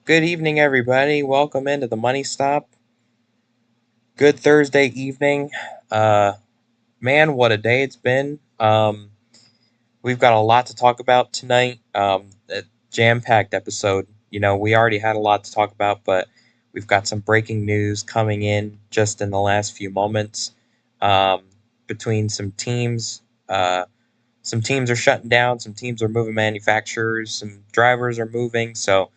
Good evening, everybody. Welcome into the Money Stop. Good Thursday evening. Uh, Man, what a day it's been. We've got a lot to talk about tonight. A jam-packed episode. We already had a lot to talk about, but we've got some breaking news coming in just in the last few moments. Um, Between some teams, some teams are shutting down, some teams are moving manufacturers, some drivers are moving. So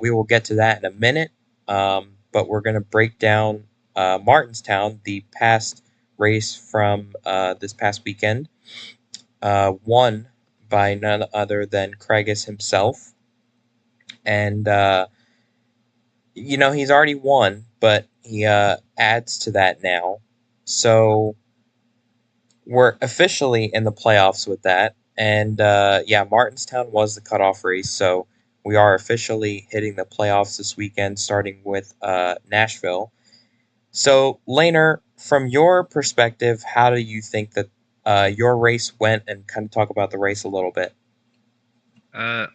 we will get to that in a minute, but we're going to break down Martinstown, the past race from this past weekend, won by none other than Craigus himself. And, he's already won, but he adds to that now. So we're officially in the playoffs with that. And yeah, Martinstown was the cutoff race. So we are officially hitting the playoffs this weekend, starting with Nashville. So, Laner, from your perspective, how do you think that your race went, and kind of talk about the race a little bit?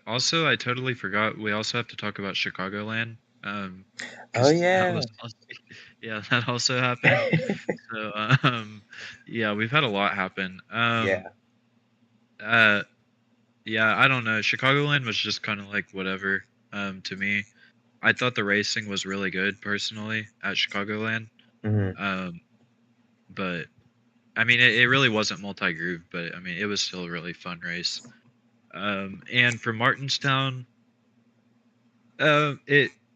Also, I totally forgot. We also have to talk about Chicagoland, Oh, because that yeah. was also, yeah, that also happened. So, yeah, we've had a lot happen. Yeah. Uh, yeah, I don't know. Chicagoland was just kind of like whatever. To me, I thought the racing was really good personally at Chicagoland. Hmm. Um, but I mean, it really wasn't multi-groove, but I mean, it was still a really fun race. And for Martinstown.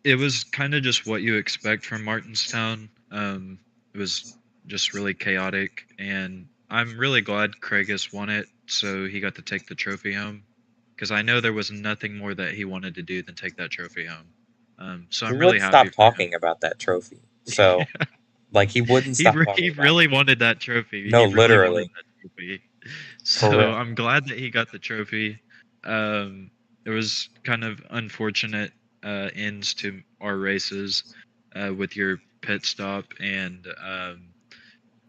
It was kind of just what you expect from Martinstown. It was just really chaotic, and I'm really glad Craigus won it, so he got to take the trophy home. Because I know there was nothing more that he wanted to do than take that trophy home. So He I'm really wouldn't happy stop for him. talking about that trophy. So, like, he wouldn't he stop re- he talking about it. really wanted that trophy. No, He really wanted literally. that trophy. For So real. I'm glad that he got the trophy. It was kind of unfortunate ends to our races with your pit stop, and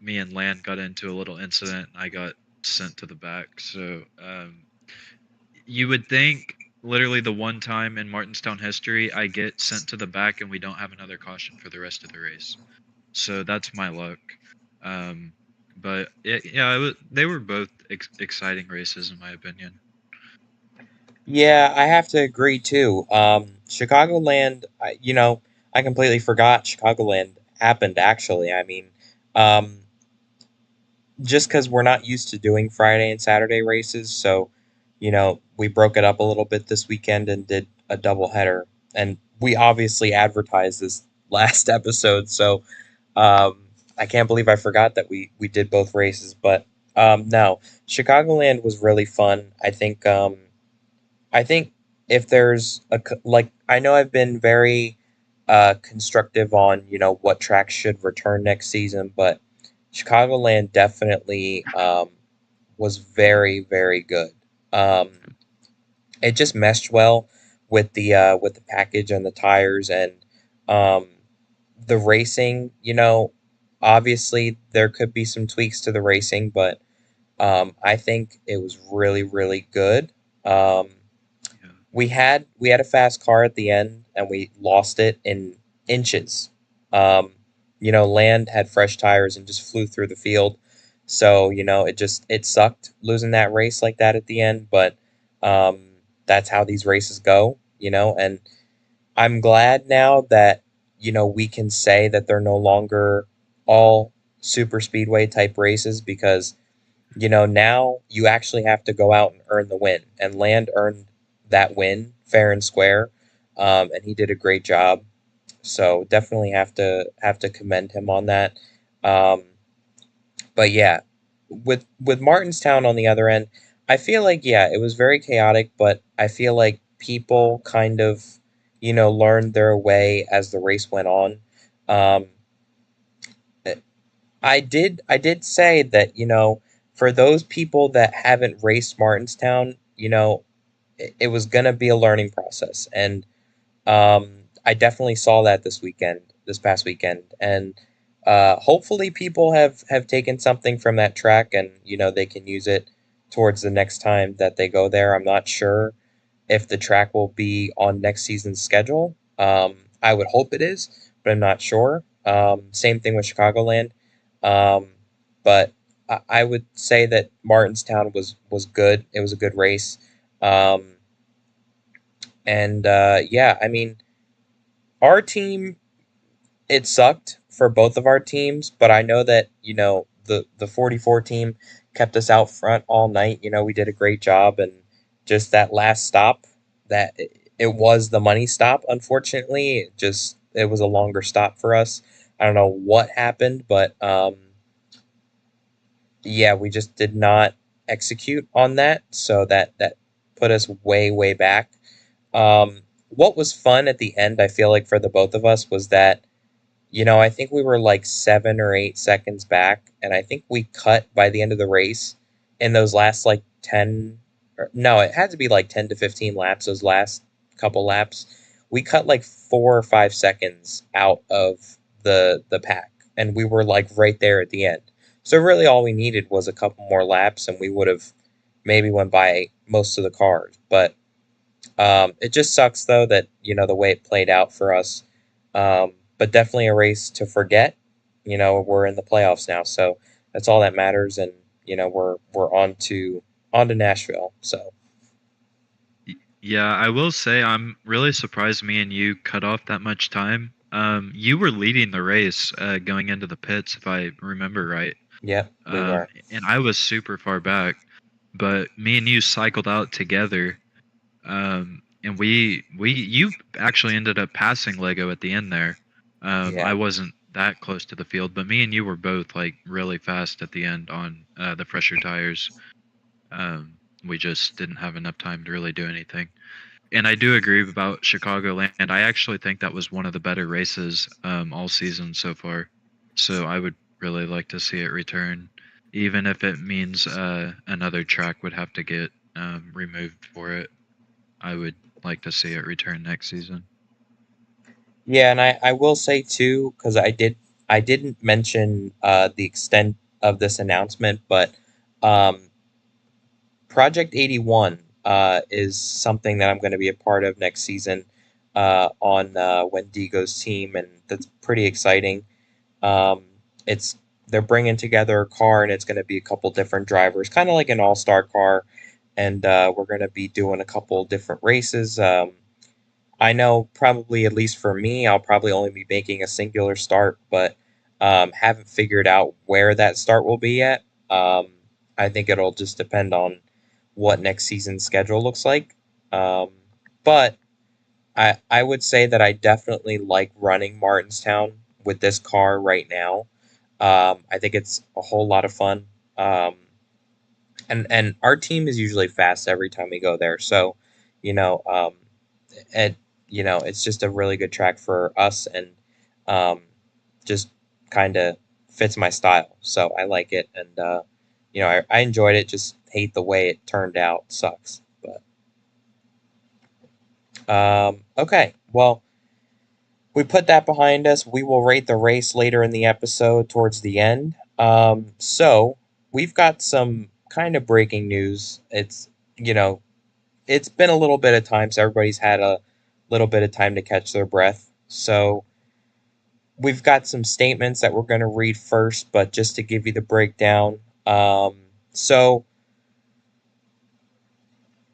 me and Land got into a little incident, and I got sent to the back. So you would think literally the one time in Martinstown history I get sent to the back and we don't have another caution for the rest of the race. So that's my luck. Um, but yeah, they were both exciting races in my opinion. Yeah, I have to agree too. Chicagoland, I completely forgot Chicagoland happened actually. I mean, um, just because we're not used to doing Friday and Saturday races, so we broke it up a little bit this weekend and did a double header. And we obviously advertised this last episode, so um, I can't believe I forgot that we did both races. But no, Chicagoland was really fun. I think if there's like, I know I've been very constructive on what tracks should return next season, but Chicagoland definitely was very, very good. Um, it just meshed well with the package and the tires and um, the racing. Obviously there could be some tweaks to the racing, but I think it was really, really good. Um, Yeah. we had a fast car at the end, and we lost it in inches. Um, Land had fresh tires and just flew through the field. So, it sucked losing that race like that at the end, but um, that's how these races go, and I'm glad now that, we can say that they're no longer all super speedway type races because now you actually have to go out and earn the win. And Land earned that win fair and square, and he did a great job. So definitely have to commend him on that. Um, but yeah, with Martinstown on the other end, I feel like, yeah, it was very chaotic, but I feel like people kind of learned their way as the race went on. Um, I did say that, for those people that haven't raced Martinstown, it was gonna be a learning process, and I definitely saw that this past weekend, and hopefully people have taken something from that track, and they can use it towards the next time that they go there. I'm not sure if the track will be on next season's schedule, I would hope it is, but I'm not sure. Same thing with Chicagoland. Um, but I would say that Martinstown was good. It was a good race. Um, and yeah, I mean, our team, it sucked for both of our teams, but I know that, the 44 team kept us out front all night. We did a great job, and just that last stop, that it was the money stop, unfortunately. It was a longer stop for us. I don't know what happened, but yeah, we just did not execute on that, so that put us way, way back. What was fun at the end, I feel like, for the both of us, was that I think we were like 7 or 8 seconds back, and I think we cut by the end of the race in those last like 10, or no, it had to be like 10 to 15 laps, those last couple laps. We cut like 4 or 5 seconds out of the pack, and we were like right there at the end. So really all we needed was a couple more laps, and we would have maybe went by most of the cars. But it just sucks though that the way it played out for us. But definitely a race to forget. We're in the playoffs now, so that's all that matters, and we're on to Nashville. So Yeah, I will say I'm really surprised me and you cut off that much time. You were leading the race going into the pits, if I remember right. yeah, we were. And I was super far back, but me and you cycled out together. And you actually ended up passing Lego at the end there. I Yeah, wasn't that close to the field, but me and you were both like really fast at the end on the fresher tires. Um, we just didn't have enough time to really do anything. And I do agree about Chicagoland. I actually think that was one of the better races all season so far. So I would really like to see it return, even if it means another track would have to get removed for it. I would like to see it return next season. yeah, and I will say too, because I didn't mention the extent of this announcement, but um, Project 81 is something that I'm going to be a part of next season on Wendigo's team, and that's pretty exciting. Um, it's They're bringing together a car, and it's going to be a couple different drivers, kind of like an all-star car, and we're going to be doing a couple different races. I know probably, at least for me, I'll probably only be making a singular start, but haven't figured out where that start will be yet. Um, I think it'll just depend on what next season's schedule looks like. Um, but I would say that I definitely like running Martinstown with this car right now. I think it's a whole lot of fun. And our team is usually fast every time we go there. So, you know, um, and it's just a really good track for us, and um, just kind of fits my style. So I like it, and I enjoyed it. Just hate the way it turned out. Sucks, but okay. Well, we put that behind us. We will rate the race later in the episode towards the end. So we've got some kind of breaking news. You know, it's been a little bit of time, so everybody's had a little bit of time to catch their breath. So we've got some statements that we're going to read first, but just to give you the breakdown. So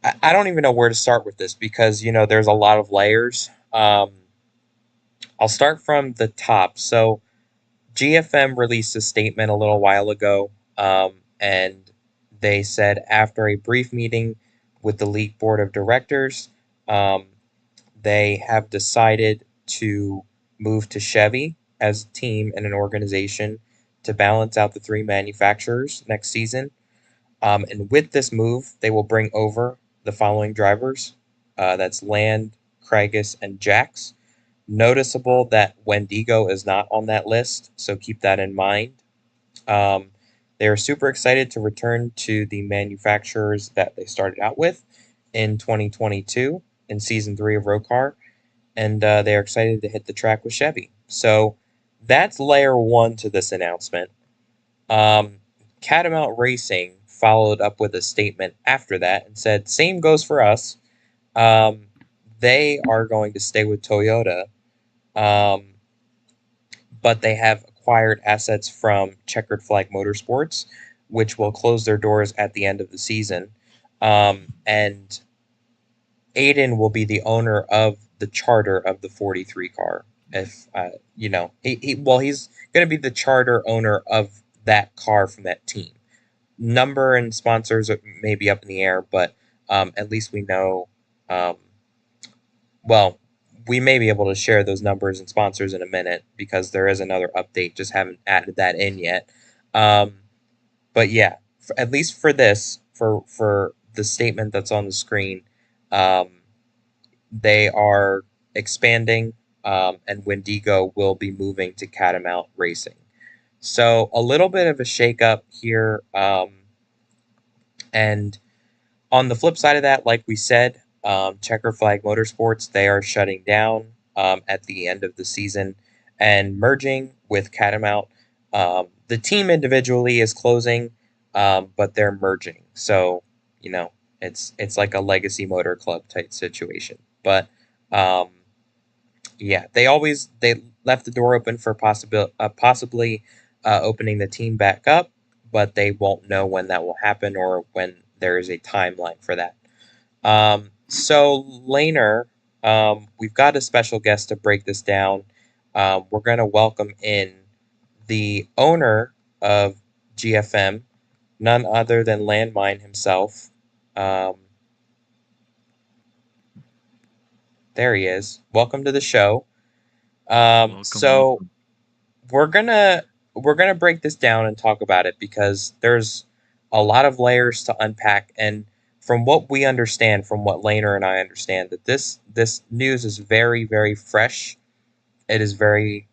I don't even know where to start with this because there's a lot of layers. I'll start from the top. So GFM released a statement a little while ago, and they said after a brief meeting with the league board of directors, um, they have decided to move to Chevy as a team and an organization to balance out the three manufacturers next season. And with this move, they will bring over the following drivers. That's Land, Craigus, and Jax. Noticeable that Wendigo is not on that list, so keep that in mind. Um, they are super excited to return to the manufacturers that they started out with in 2022 in season 3 of Rocar, and they are excited to hit the track with Chevy. So that's layer one to this announcement. Um, Catamount Racing followed up with a statement after that and said, "Same goes for us. Um, they are going to stay with Toyota, um, but they have acquired assets from Checkered Flag Motorsports, which will close their doors at the end of the season. And Aiden will be the owner of the charter of the 43 car. If he's going to be the charter owner of that car from that team. Number and sponsors may be up in the air, but at least we know. Um, well, we may be able to share those numbers and sponsors in a minute because there is another update. Just haven't added that in yet. Um, but yeah, at least for this, for the statement that's on the screen, um, they are expanding, and Wendigo will be moving to Catamount Racing. So a little bit of a shakeup here, and on the flip side of that, like we said, Checker Flag Motorsports, they are shutting down at the end of the season and merging with Catamount. The team individually is closing, but they're merging. So, you know, it's like a legacy motor club type situation. But um, yeah, they left the door open for possibly opening the team back up, but they won't know when that will happen or when there is a timeline for that. So Laner, we've got a special guest to break this down. We're going to welcome in the owner of GFM, none other than Landmine himself. Um, there he is. Welcome to the show. Welcome, So welcome. we're gonna we're gonna break this down and talk about it because there's a lot of layers to unpack, and from what we understand, from what Laner and I understand, that this news is very very fresh. It is very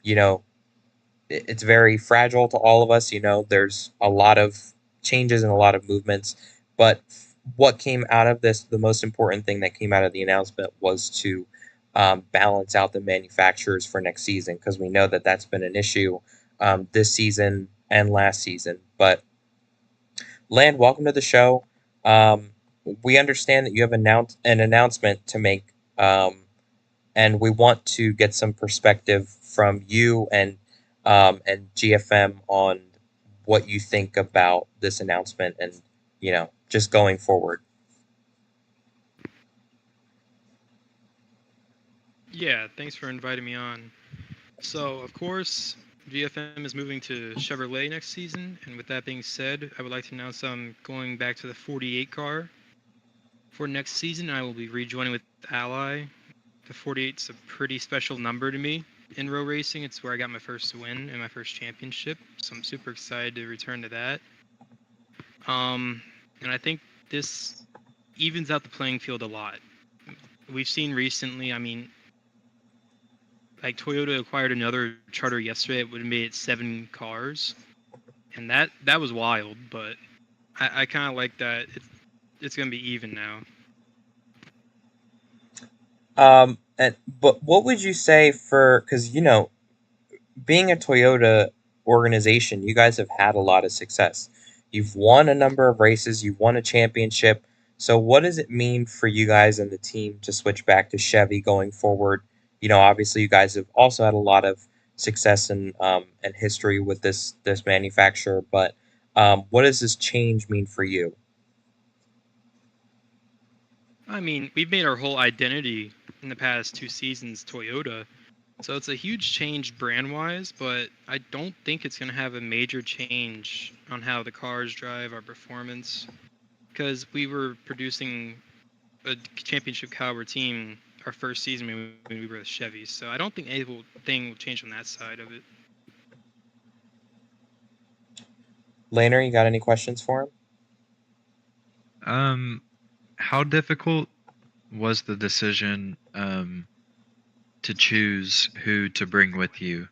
you know it's very fragile to all of us. There's a lot of changes and a lot of movements, but what came out of this, the most important thing that came out of the announcement was to balance out the manufacturers for next season because we know that that's been an issue this season and last season. But Land, welcome to the show. Um, we understand that you have an announcement to make. And we want to get some perspective from you and GFM on what you think about this announcement and just going forward. Yeah, thanks for inviting me on. So, of course, GFM is moving to Chevrolet next season, and with that being said, I would like to announce I'm going back to the 48 car. For next season, I will be rejoining with Ally. The 48's a pretty special number to me. In row racing, it's where I got my first win and my first championship, so I'm super excited to return to that. And I think this evens out the playing field a lot. We've seen recently, I mean, like Toyota acquired another charter yesterday. It would have made it 7 cars, and that was wild. But I kind of like that. It's gonna be even now. But what would you say for because being a Toyota organization, you guys have had a lot of success. You've won a number of races, you've won a championship. So, what does it mean for you guys and the team to switch back to Chevy going forward? Obviously, you guys have also had a lot of success and history with this manufacturer. But what does this change mean for you? I mean, we've made our whole identity in the past 2 seasons Toyota, so it's a huge change brand-wise. But I don't think it's gonna have a major change on how the cars drive, our performance, because we were producing a championship caliber team our first season when we were with Chevy. So I don't think anything will change on that side of it. Laner, you got any questions for him? Um, how difficult was the decision to choose who to bring with you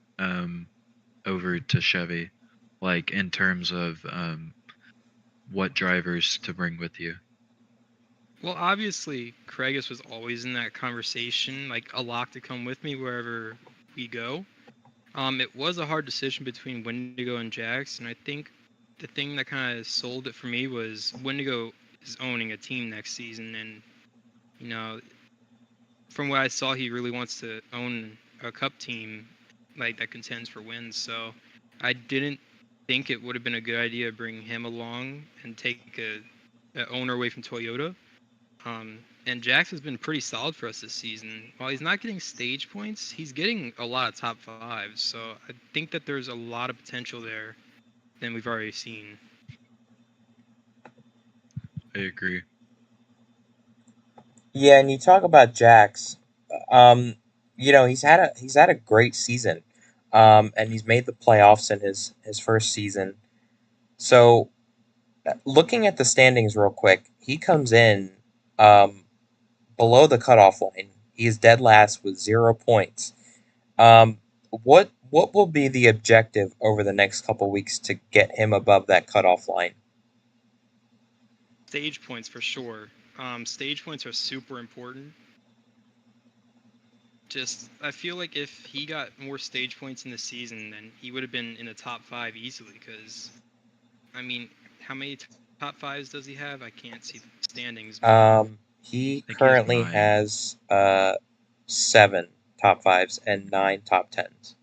over to Chevy, like in terms of what drivers to bring with you? Well, obviously, Craigus was always in that conversation, like a lock to come with me wherever we go. It was a hard decision between Wendigo and Jax, and I think the thing that kind of sold it for me was Wendigo is owning a team next season, and you know from what I saw, he really wants to own a cup team like that contends for wins. So I didn't think it would have been a good idea to bring him along and take a owner away from Toyota. And Jax has been pretty solid for us this season. While he's not getting stage points, he's getting a lot of top fives. So I think that there's a lot of potential there than we've already seen. I agree. Yeah, and you talk about Jax. Um, he's had a great season, and he's made the playoffs in his first season. So, looking at the standings real quick, he comes in um, below the cutoff line. He is dead last with 0 points. What will be the objective over the next couple weeks to get him above that cutoff line? Stage points for sure. Stage points are super important. Just, I feel like if he got more stage points in the season, then he would have been in the top five easily. Because, I mean, how many top fives does he have? I can't see the standings, but He I think he has currently 9. has 7 top 5s and 9 top 10s.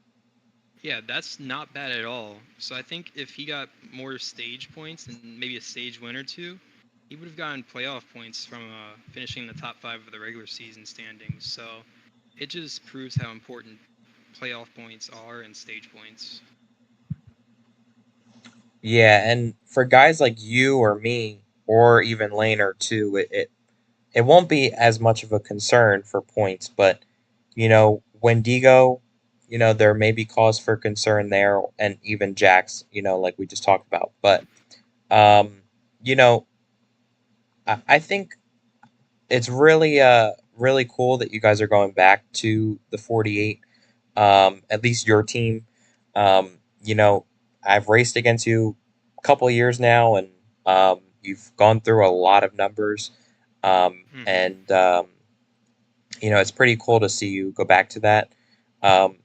yeah, that's not bad at all. So I think if he got more stage points and maybe a stage win or two, he would have gotten playoff points from finishing in the top five of the regular season standings. So it just proves how important playoff points are and stage points. Yeah, and for guys like you or me, or even Laner too, it won't be as much of a concern for points. But Wendigo, there may be cause for concern there, and even Jax, like we just talked about. But um, you know, I think it's really cool that you guys are going back to the 48. At least your team. Um, you know, I've raced against you a couple of years now, and you've gone through a lot of numbers. Hmm. And it's pretty cool to see you go back to that. Um,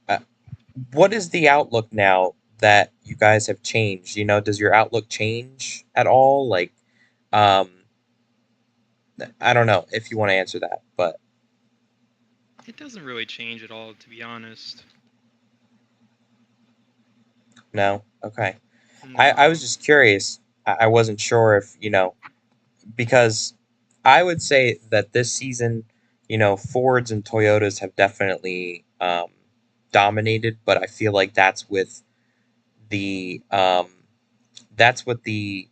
uh, what is the outlook now that you guys have changed? Does your outlook change at all? Like, um, I don't know if you want to answer that, but It doesn't really change at all, to be honest. no. Okay. I was No. just curious. I wasn't sure if, because I would say that this season, Fords and Toyotas have definitely dominated, but I feel like the that's what the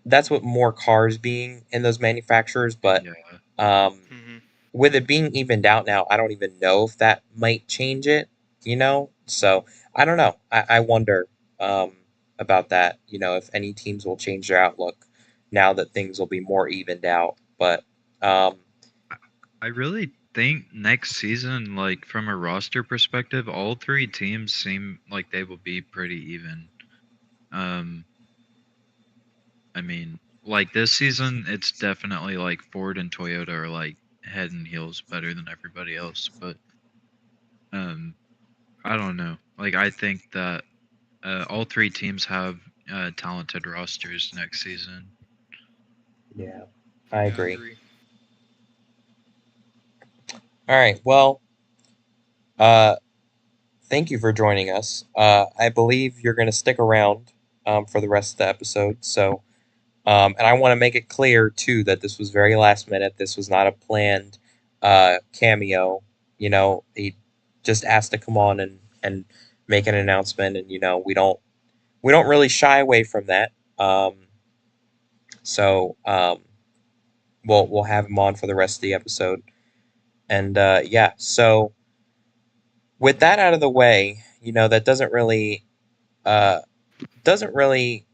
that's what more cars being in those manufacturers. But Yeah. um, Hmm. with it being evened out now, I don't even know if that might change it. So I don't know. I wonder about that. If any teams will change their outlook now that things will be more evened out. But um, I I really think next season, like from a roster perspective, all 3 teams seem like they will be pretty even. Um, I mean, like this season, it's definitely like Ford and Toyota are like head and heels better than everybody else. But um, I don't know. Like I think that all 3 teams have talented rosters next season. yeah, I Yeah, I agree. agree. All right. Well, uh, thank you for joining us. I believe you're going to stick around for the rest of the episode. So. And I want to make it clear too that this was very last minute. This was not a planned cameo. He just asked to come on and make an announcement, and we don't really shy away from that. So we'll have him on for the rest of the episode, and yeah. So with that out of the way, that uh, doesn't really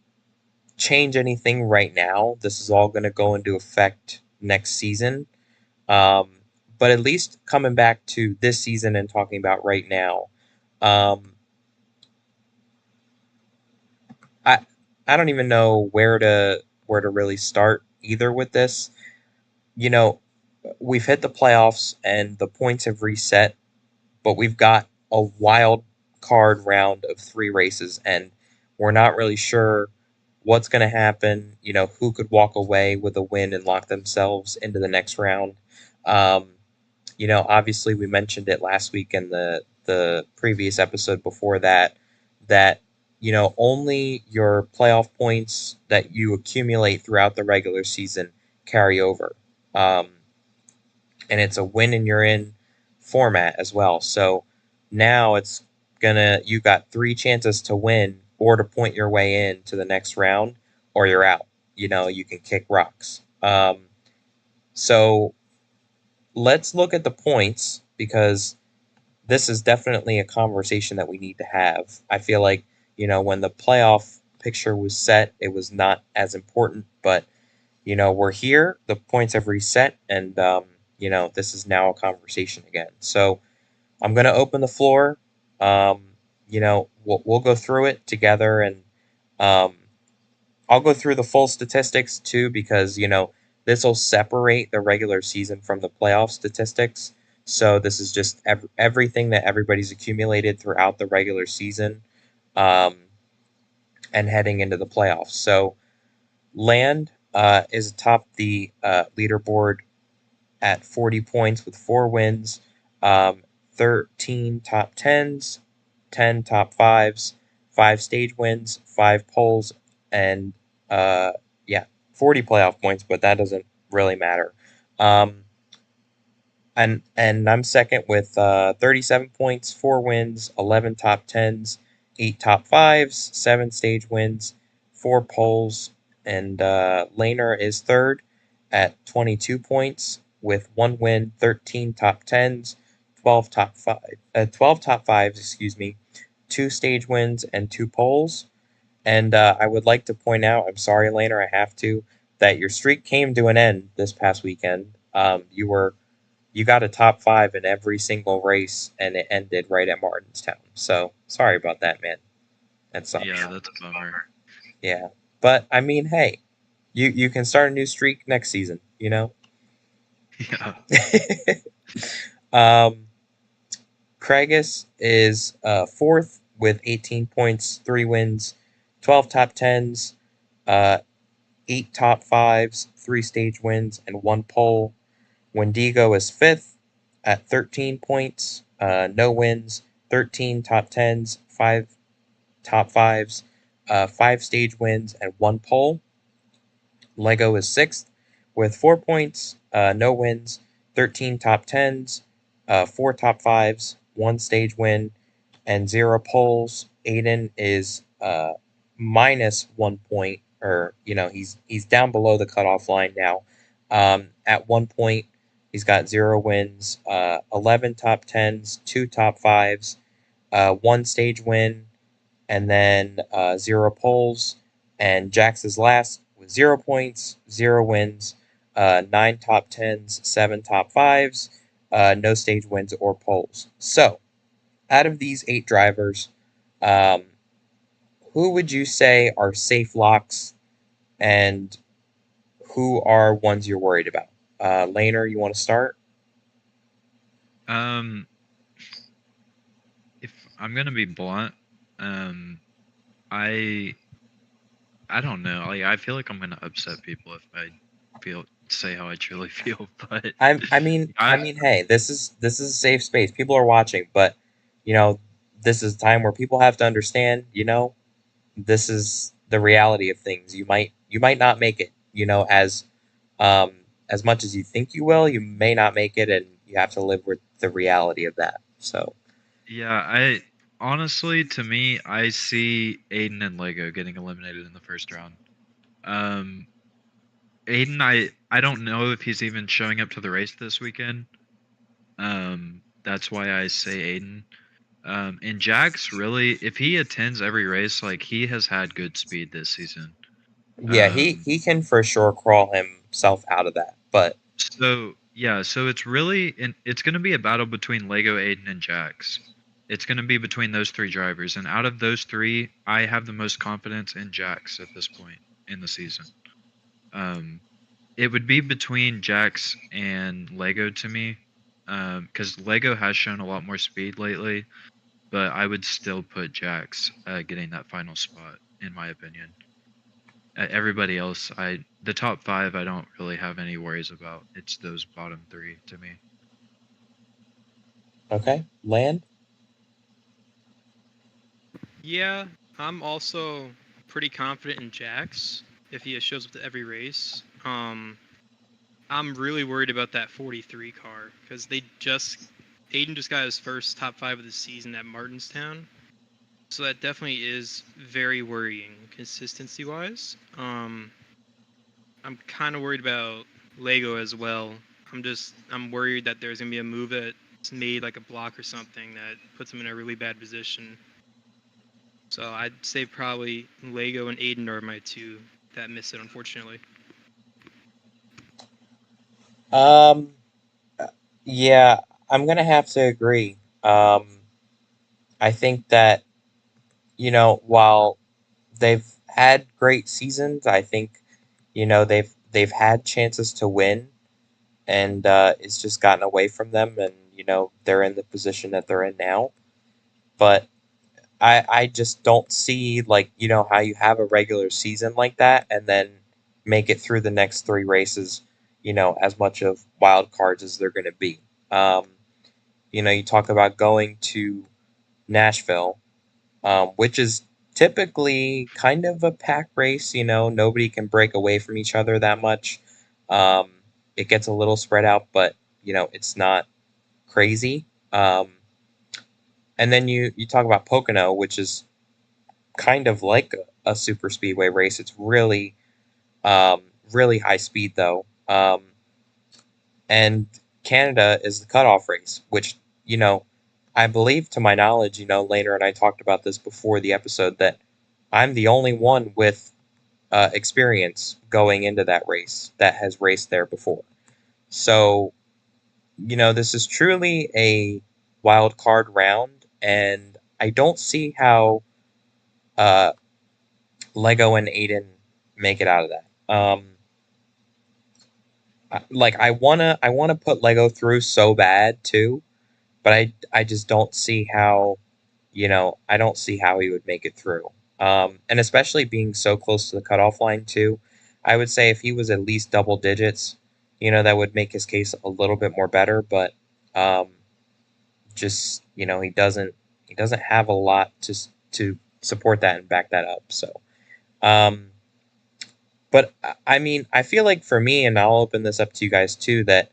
change anything right now. This is all going to go into effect next season. Um, but at least coming back to this season and talking about right now, um, I I don't even know where to really start either with this. You know, we've hit the playoffs and the points have reset, but we've got a wild card round of 3 races, and we're not really sure. what's going to happen, who could walk away with a win and lock themselves into the next round. Um, obviously we mentioned it last week in the previous episode before that only your playoff points that you accumulate throughout the regular season carry over. Um, and it's a win and you're in format as well. So now it's you got three chances to win or to point your way in to the next round, or you're out. You can kick rocks. So let's look at the points, because this is definitely a conversation that we need to have. I feel like, when the playoff picture was set, it was not as important, but we're here, the points have reset, and this is now a conversation again. So I'm going to open the floor. Um, we'll go through it together, and um, I'll go through the full statistics too, because this will separate the regular season from the playoff statistics. So this is just everything that everybody's accumulated throughout the regular season, um, and heading into the playoffs. So Land is atop the leaderboard at 40 points with 4 wins, 13 top tens, 10 top fives, 5 stage wins, 5 poles, and uh, yeah, 40 playoff points, but that doesn't really matter. Um, and I'm second with 37 points, 4 wins, 11 top tens, 8 top fives, 7 stage wins, 4 poles, and Laner is third at 22 points with 1 win, 13 top tens, 12 top fives, excuse me, 2 stage wins, and 2 poles. And I would like to point out, I'm sorry, Laner, I have to, that your streak came to an end this past weekend. You got a top five in every single race, and it ended right at Martinstown. So sorry about that, man. That sucks. Yeah, that's a bummer. Yeah, but I mean, hey, you can start a new streak next season. Yeah. Craigus is fourth with 18 points, 3 wins, 12 top tens, uh, 8 top fives, 3 stage wins, and 1 pole. Wendigo is fifth at 13 points, no wins, 13 top tens, 5 top fives, 5 stage wins, and 1 pole. Lego is sixth with 4 points, no wins, 13 top tens, 4 top fives, 1 stage win, and 0 poles. Aiden is minus 1 point, or he's down below the cutoff line now. At 1 point, he's got 0 wins, 11 top tens, 2 top fives, 1 stage win, and then 0 poles. And Jax is last with 0 points, 0 wins, 9 top tens, 7 top fives, no stage wins or poles. So, out of these 8 drivers, um, who would you say are safe locks, and who are ones you're worried about? Laner, you want to start? Um, if I'm gonna be blunt, um, I I don't know. Like, I feel like I'm gonna upset people if I say how I truly feel, but I mean, hey, this is a safe space. People are watching, but you know, this is a time where people have to understand. This is the reality of things. You might not make it. Um, as much as you think you will, you may not make it, and you have to live with the reality of that. So, yeah, I honestly, to me, I see Aiden and Lego getting eliminated in the first round. Um, Aiden, I don't know if he's even showing up to the race this weekend. That's why I say Aiden. And Jax, really, if he attends every race, like, he has had good speed this season. yeah, he can for sure crawl himself out of that. But So yeah, so it's gonna be a battle between Lego, Aiden, and Jax. It's gonna be between those three drivers, and out of those three, I have the most confidence in Jax at this point in the season. Um, it would be between Jax and Lego to me, because Lego has shown a lot more speed lately, but I would still put Jax getting that final spot, in my opinion. Everybody else, the top 5, I don't really have any worries about. It's those bottom 3 to me. Okay, Land. Yeah, I'm also pretty confident in Jax if he shows up to every race. I'm really worried about that 43 car because Aiden just got his first top 5 of the season at Martinstown. So that definitely is very worrying consistency wise. I'm kind of worried about Lego as well. I'm worried that there's gonna be a move that's made like a block or something that puts him in a really bad position. So I'd say probably Lego and Aiden are my two that miss it, unfortunately. Um, yeah, I'm gonna have to agree. I think that, while they've had great seasons, I think, they've had chances to win, and it's just gotten away from them, and they're in the position that they're in now. But I just don't see, like, how you have a regular season like that and then make it through the next 3 races, as much of wild cards as they're going to be. Um, you talk about going to Nashville, which is typically kind of a pack race. Nobody can break away from each other that much. Um, it gets a little spread out, but it's not crazy. And then you talk about Pocono, which is kind of like a super speedway race. It's really high speed though. And Canada is the cutoff race, which I believe, to my knowledge, Laner and I talked about this before the episode, that I'm the only one with experience going into that race that has raced there before. So this is truly a wild card round, and I don't see how uh, Lego and Aiden make it out of that. Like, I wanna put Lego through so bad too, but I just don't see how, I don't see how he would make it through. And especially being so close to the cutoff line too, I would say if he was at least double digits, that would make his case a little bit more better. But um, just he doesn't have a lot to support that and back that up. So. Um, But I mean, I feel like for me, and I'll open this up to you guys too, that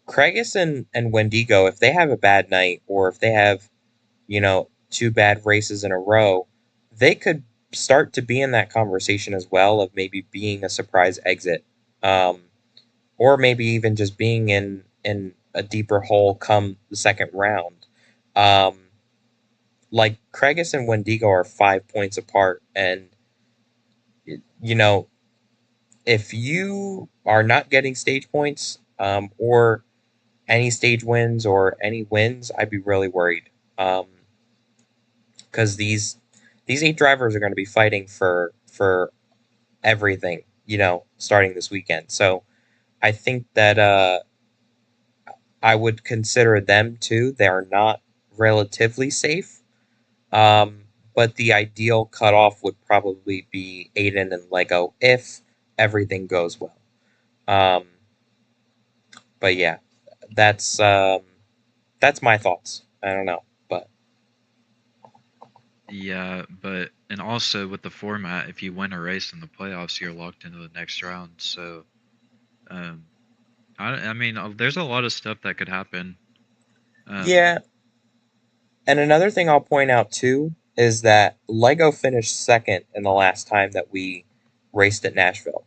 Craigus and Wendigo, if they have a bad night or if they have, 2 bad races in a row, they could start to be in that conversation as well of maybe being a surprise exit, um, or maybe even just being in a deeper hole come the second round. Um, like Craigus and Wendigo are 5 points apart, and you know if you are not getting stage points, or any stage wins or any wins, I'd be really worried. Because these 8 drivers are going to be fighting for everything, starting this weekend. So I think that I would consider them too. They are not relatively safe. Um, but the ideal cutoff would probably be Aiden and Lego if everything goes well. Um, but yeah, that's um, that's my thoughts. I don't know, but Yeah, and also with the format, if you win a race in the playoffs, you're locked into the next round. So, um, I mean, there's a lot of stuff that could happen. Um, yeah. And another thing I'll point out too is that Lego finished second in the last time that we raced at Nashville.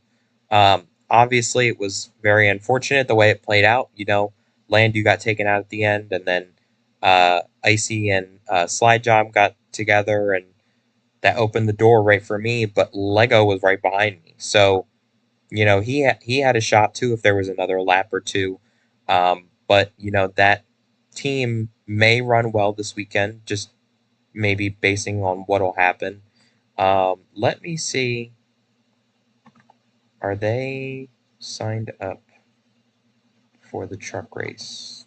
Obviously, it was very unfortunate the way it played out. Landu got taken out at the end, and then Icy and Slide Job got together, and that opened the door right for me. But Lego was right behind me, so he had a shot too if there was another lap or two. But that team may run well this weekend, just maybe basing on what'll happen. Let me see. Are they signed up for the truck race?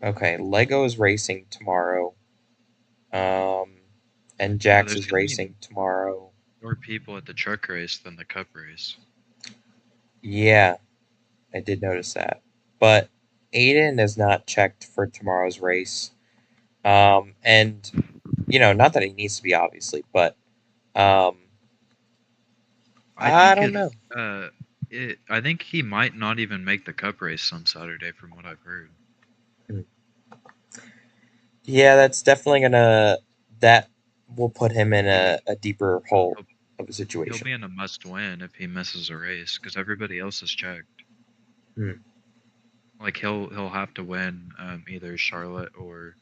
Okay, Lego is racing tomorrow. Um, and yeah, Jax there's is gonna be racing tomorrow. more people at the truck race than the cup race. Yeah, I did notice that. But Aiden is not checked for tomorrow's race. And, not that he needs to be, obviously, but um, I I think don't know. I think he might not even make the cup race on Saturday, from what I've heard. Hmm. Yeah, that's definitely that will put him in a deeper hole He'll of a he'll situation. be in a must-win if he misses a race because everybody else is checked. Hmm. Like he'll have to win either Charlotte or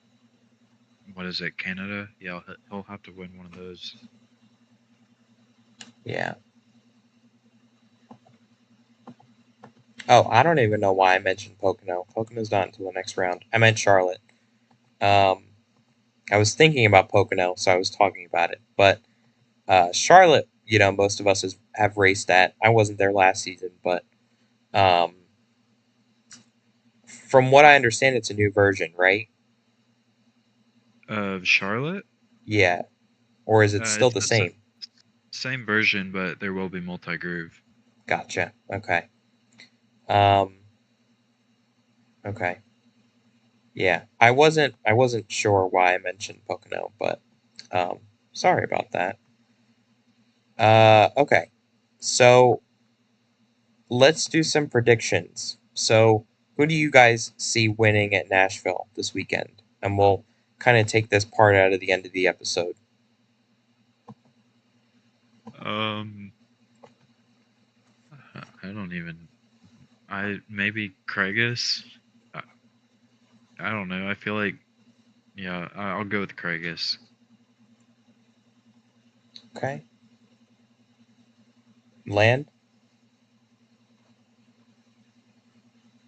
what is it, Canada? Yeah, he'll have to win one of those. Yeah. Oh, I don't even know why I mentioned Pocono. Pocono's not until the next round. I meant Charlotte. Um, I was thinking about Pocono, so I was talking about it. But Charlotte, most of us have raced at. I wasn't there last season, but um, from what I understand, it's a new version, right? Of Charlotte? Yeah. Or is it still It's the the same? same version, but there will be multi-groove. Gotcha. Okay. Um, okay. Yeah. I wasn't sure why I mentioned Pocono, but um, sorry about that. Okay. So let's do some predictions. So, who do you guys see winning at Nashville this weekend? And we'll kind of take this part out of the end of the episode. Um, I don't even. Maybe Craigus. I, I don't know. I feel like yeah. I'll go with Craigus. Okay. Land?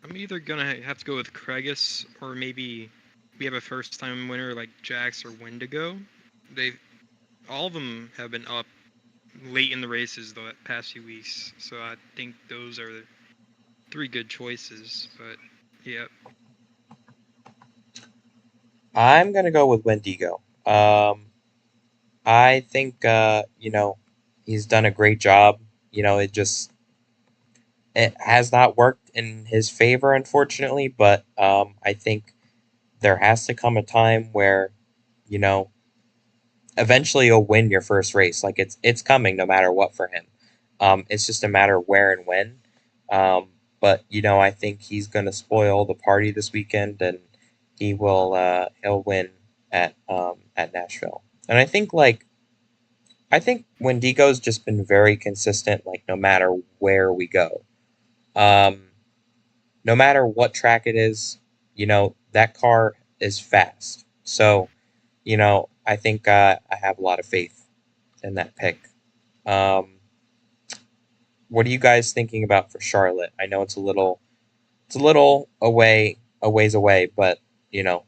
I'm either gonna have to go with Craigus or maybe we have a first-time winner like Jax or Wendigo. They all of them have been up late in the races the past few weeks, so I think those are the three good choices. But yeah, I'm going to go with Wendigo. I think, he's done a great job. It has not worked in his favor, unfortunately, but I think there has to come a time where, you know, eventually you'll win your first race. Like it's coming no matter what for him. It's just a matter of where and when. But I think he's gonna spoil the party this weekend, and he'll win at Nashville. And I think Wendigo's just been very consistent. Like no matter where we go, um, no matter what track it is, that car is fast. So I think I have a lot of faith in that pick. Um, what are you guys thinking about for Charlotte? I know it's a little a ways away, but you know,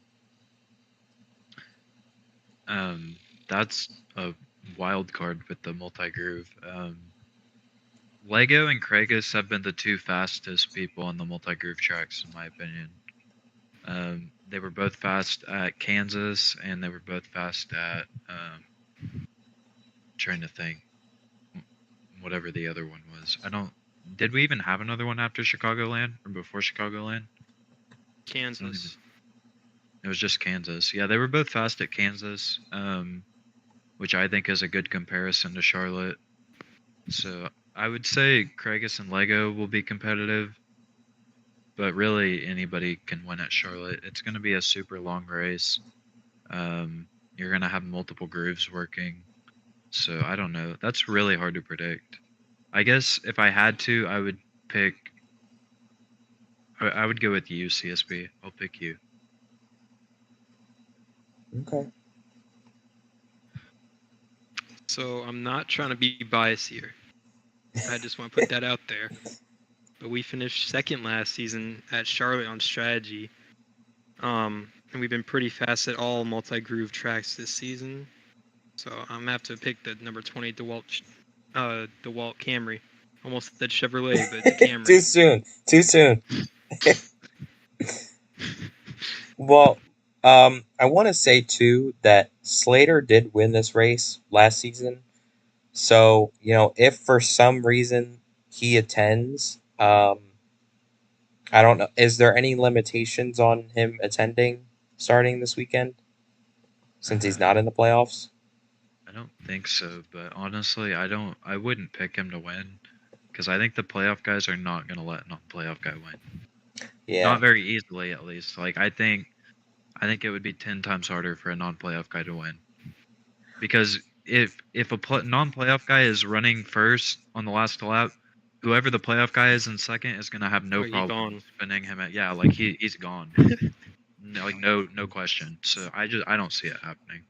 Um, that's a wild card with the multi-groove. Lego and Craigus have been the two fastest people on the multi-groove tracks, in my opinion. They were both fast at Kansas, and they were both fast at trying to think whatever the other one was. I don't. Did we even have another one after Chicagoland or before Chicagoland? I don't even. Kansas. It was just Kansas. Yeah, they were both fast at Kansas, which I think is a good comparison to Charlotte. So I would say Craigus and Lego will be competitive, but really anybody can win at Charlotte. It's going to be a super long race. You're going to have multiple grooves working. So I don't know. That's really hard to predict. I guess if I had to, I would pick. I would go with you, CSB. I'll pick you. okay. So I'm not trying to be biased here. I just want to put that out there. But we finished second last season at Charlotte on strategy. And we've been pretty fast at all multi-groove tracks this season. So I'm gonna have to pick the number 20 DeWalt Camry. Almost said Chevrolet, but it's a Too Camry. soon. Too soon. Well, I want to say too that Slater did win this race last season, So, if for some reason he attends, I don't know. Is there any limitations on him attending starting this weekend since he's Uh, not in the playoffs? I don't think so, but honestly, I wouldn't pick him to win because I think the playoff guys are not gonna let non-playoff guy win. Yeah. Not very easily, at least. Like I think it would be 10 times harder for a non-playoff guy to win because if a non-playoff guy is running first on the last lap, whoever the playoff guy is in second is gonna have no Oh, he problem gone. spinning him at like he's gone. No, like no question. So I don't see it happening.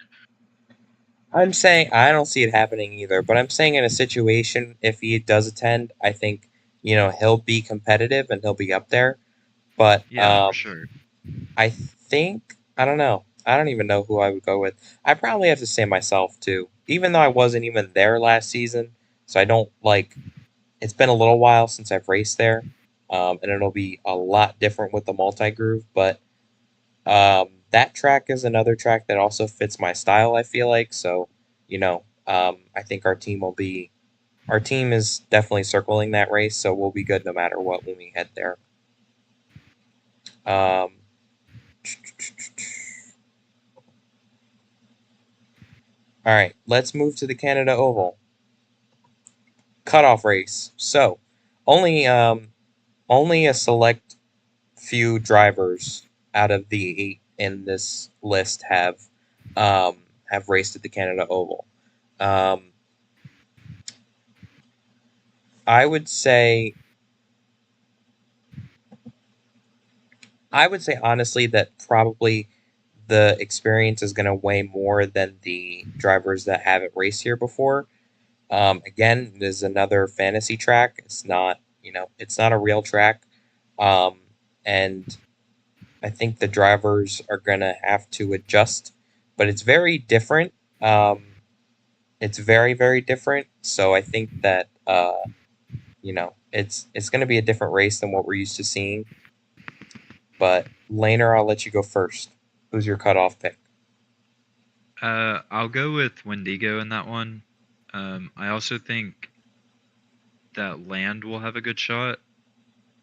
I'm saying I don't see it happening either, but I'm saying in a situation, if he does attend, I think, he'll be competitive and he'll be up there. But Yeah, for sure. I think, I don't know. I don't even know who I would go with. I probably have to say myself too, even though I wasn't even there last season. So I don't like, it's been a little while since I've raced there. And it'll be a lot different with the multi groove. But that track is another track that also fits my style, I feel like. So, I think our team is definitely circling that race. So we'll be good no matter what when we head there. Um, all right, let's move to the Canada Oval cutoff race. So, only only a select few drivers out of the 8 in this list have raced at the Canada Oval. Um, I would say honestly that probably the experience is going to weigh more than the drivers that haven't raced here before. Again, this is another fantasy track. It's not a real track. Um, and I think the drivers are going to have to adjust, but it's very different. It's very, very different. So I think that, it's going to be a different race than what we're used to seeing. But Laner, I'll let you go first. Who's your cutoff pick? I'll go with Wendigo in that one. I also think that Land will have a good shot.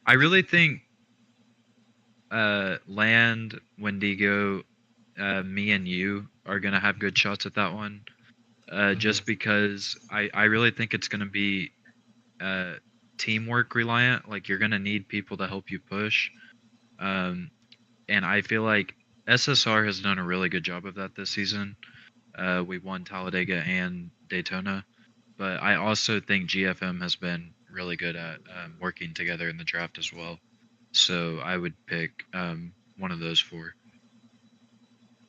I really think Land, Wendigo, me and you are gonna have good shots at that one. Just because I really think it's gonna be uh, teamwork reliant. Like you're gonna need people to help you push. Um, and I feel like SSR has done a really good job of that this season. We won Talladega and Daytona, but I also think GFM has been really good at working together in the draft as well. So I would pick one of those four.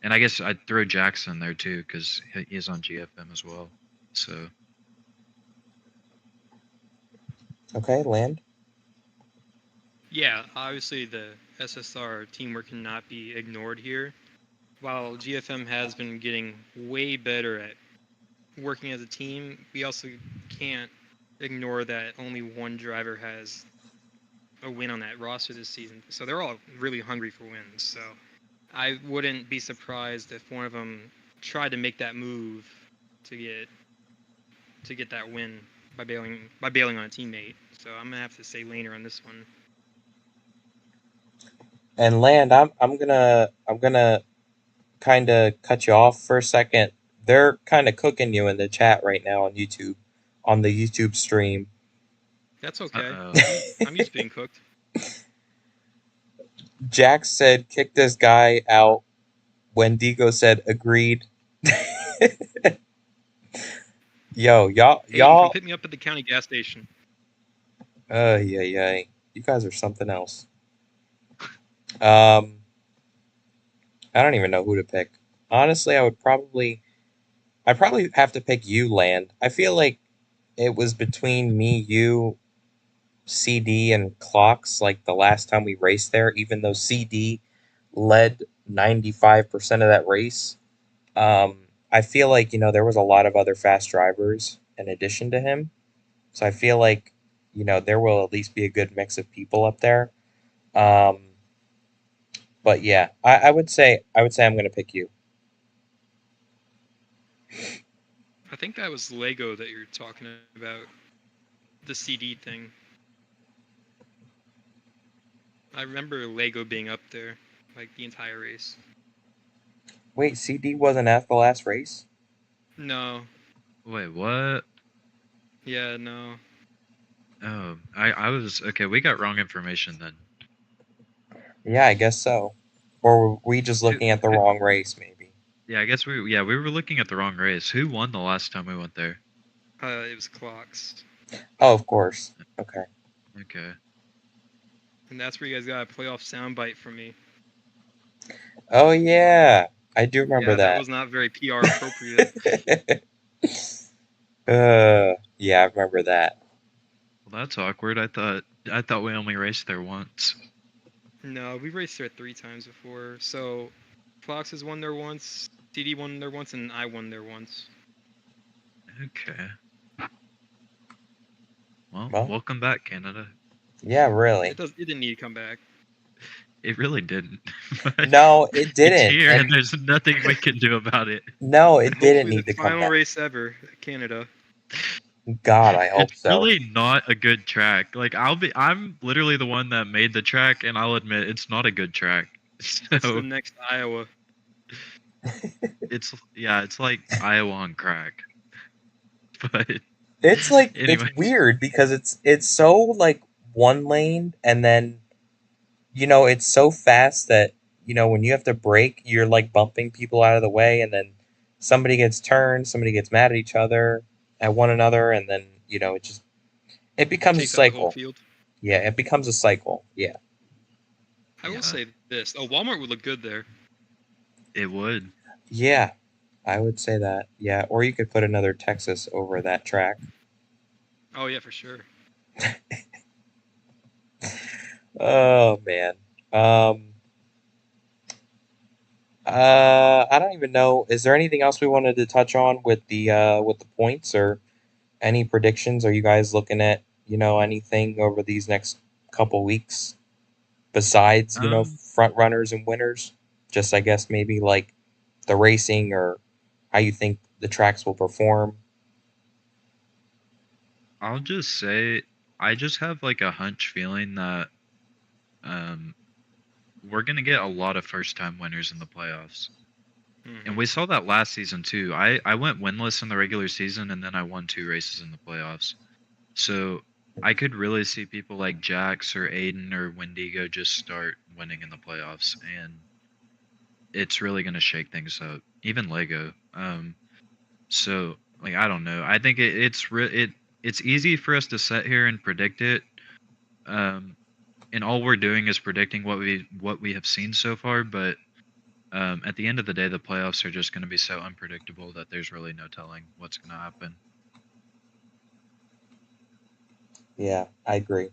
And I guess I'd throw Jackson there too because he's on GFM as well. So Okay, Land. Yeah, obviously the SSR teamwork cannot be ignored here. While GFM has been getting way better at working as a team, we also can't ignore that only one driver has a win on that roster this season. So they're all really hungry for wins. So I wouldn't be surprised if one of them tried to make that move to get that win by bailing on a teammate. So I'm gonna have to say Laner on this one. And Land, I'm gonna kind of cut you off for a second. They're kind of cooking you in the chat right now on the YouTube stream. That's uh okay. oh. I'm used to being cooked. Jack said, "Kick this guy out." Wendigo said, "Agreed." Yo, Aiden, come y'all. pick me up at the county gas station. Yeah. You guys are something else. Um, I don't even know who to pick. Honestly, I'd probably have to pick you, Land. I feel like it was between me, you, CD, and Clocks. Like the last time we raced there, even though CD led 95% of that race. I feel like, there was a lot of other fast drivers in addition to him. So I feel like, there will at least be a good mix of people up there. Um, but yeah, I would say I'm gonna pick you. I think that was Lego that you're talking about. The CD thing. I remember Lego being up there, like the entire race. Wait, CD wasn't at the last race? No. Wait, what? Yeah, no. Oh, I was okay. We got wrong information then. Yeah, I guess so. Or were we just looking at the wrong race, maybe? Yeah, I guess we were looking at the wrong race. Who won the last time we went there? It was Clocks. Oh, of course. Okay. Okay. And that's where you guys got a playoff soundbite from me. Oh, yeah. I do remember Yeah, that that. was not very PR appropriate. Yeah, I remember that. Well, that's awkward. I thought we only raced there once. No, we raced there 3 times before. So, Clocks has won there once, CD won there once, and I won there once. Okay. Well, Well, welcome back, Canada. yeah, really. It didn't need to come back. It really didn't. No, it didn't. It's here, and there's nothing we can do about it. No, it And didn't hopefully need the to come final back. race ever, Canada. God, I hope It's so. really not a good track. Like I'm literally the one that made the track, and I'll admit it's not a good track. It's the So next Iowa. it's like Iowa on crack. But It's like anyway, it's weird because it's so like one lane, and then it's so fast that when you have to brake, you're like bumping people out of the way, and then somebody gets turned, somebody gets mad at each other, at one another, and then it becomes a Takes up the whole cycle. field. Yeah, it becomes a cycle. Yeah. I will Yeah. say this: Walmart would look good there. it would. Yeah, I would say that. Yeah, or you could put another Texas over that track. Oh yeah, for sure. Oh man. I don't even know. Is there anything else we wanted to touch on with the points, or any predictions? Are you guys looking at anything over these next couple weeks besides front runners and winners? Just I guess maybe like the racing or how you think the tracks will perform. I'll just say I just have like a hunch feeling that we're gonna get a lot of first time winners in the playoffs. And we saw that last season too. I went winless in the regular season, and then I won 2 races in the playoffs. So I could really see people like Jax or Aiden or Wendigo just start winning in the playoffs, and it's really gonna shake things up. Even Lego. So like I don't know. I think it's easy for us to sit here and predict it. And all we're doing is predicting what we have seen so far, but at the end of the day, the playoffs are just going to be so unpredictable that there's really no telling what's going to happen. Yeah, I agree.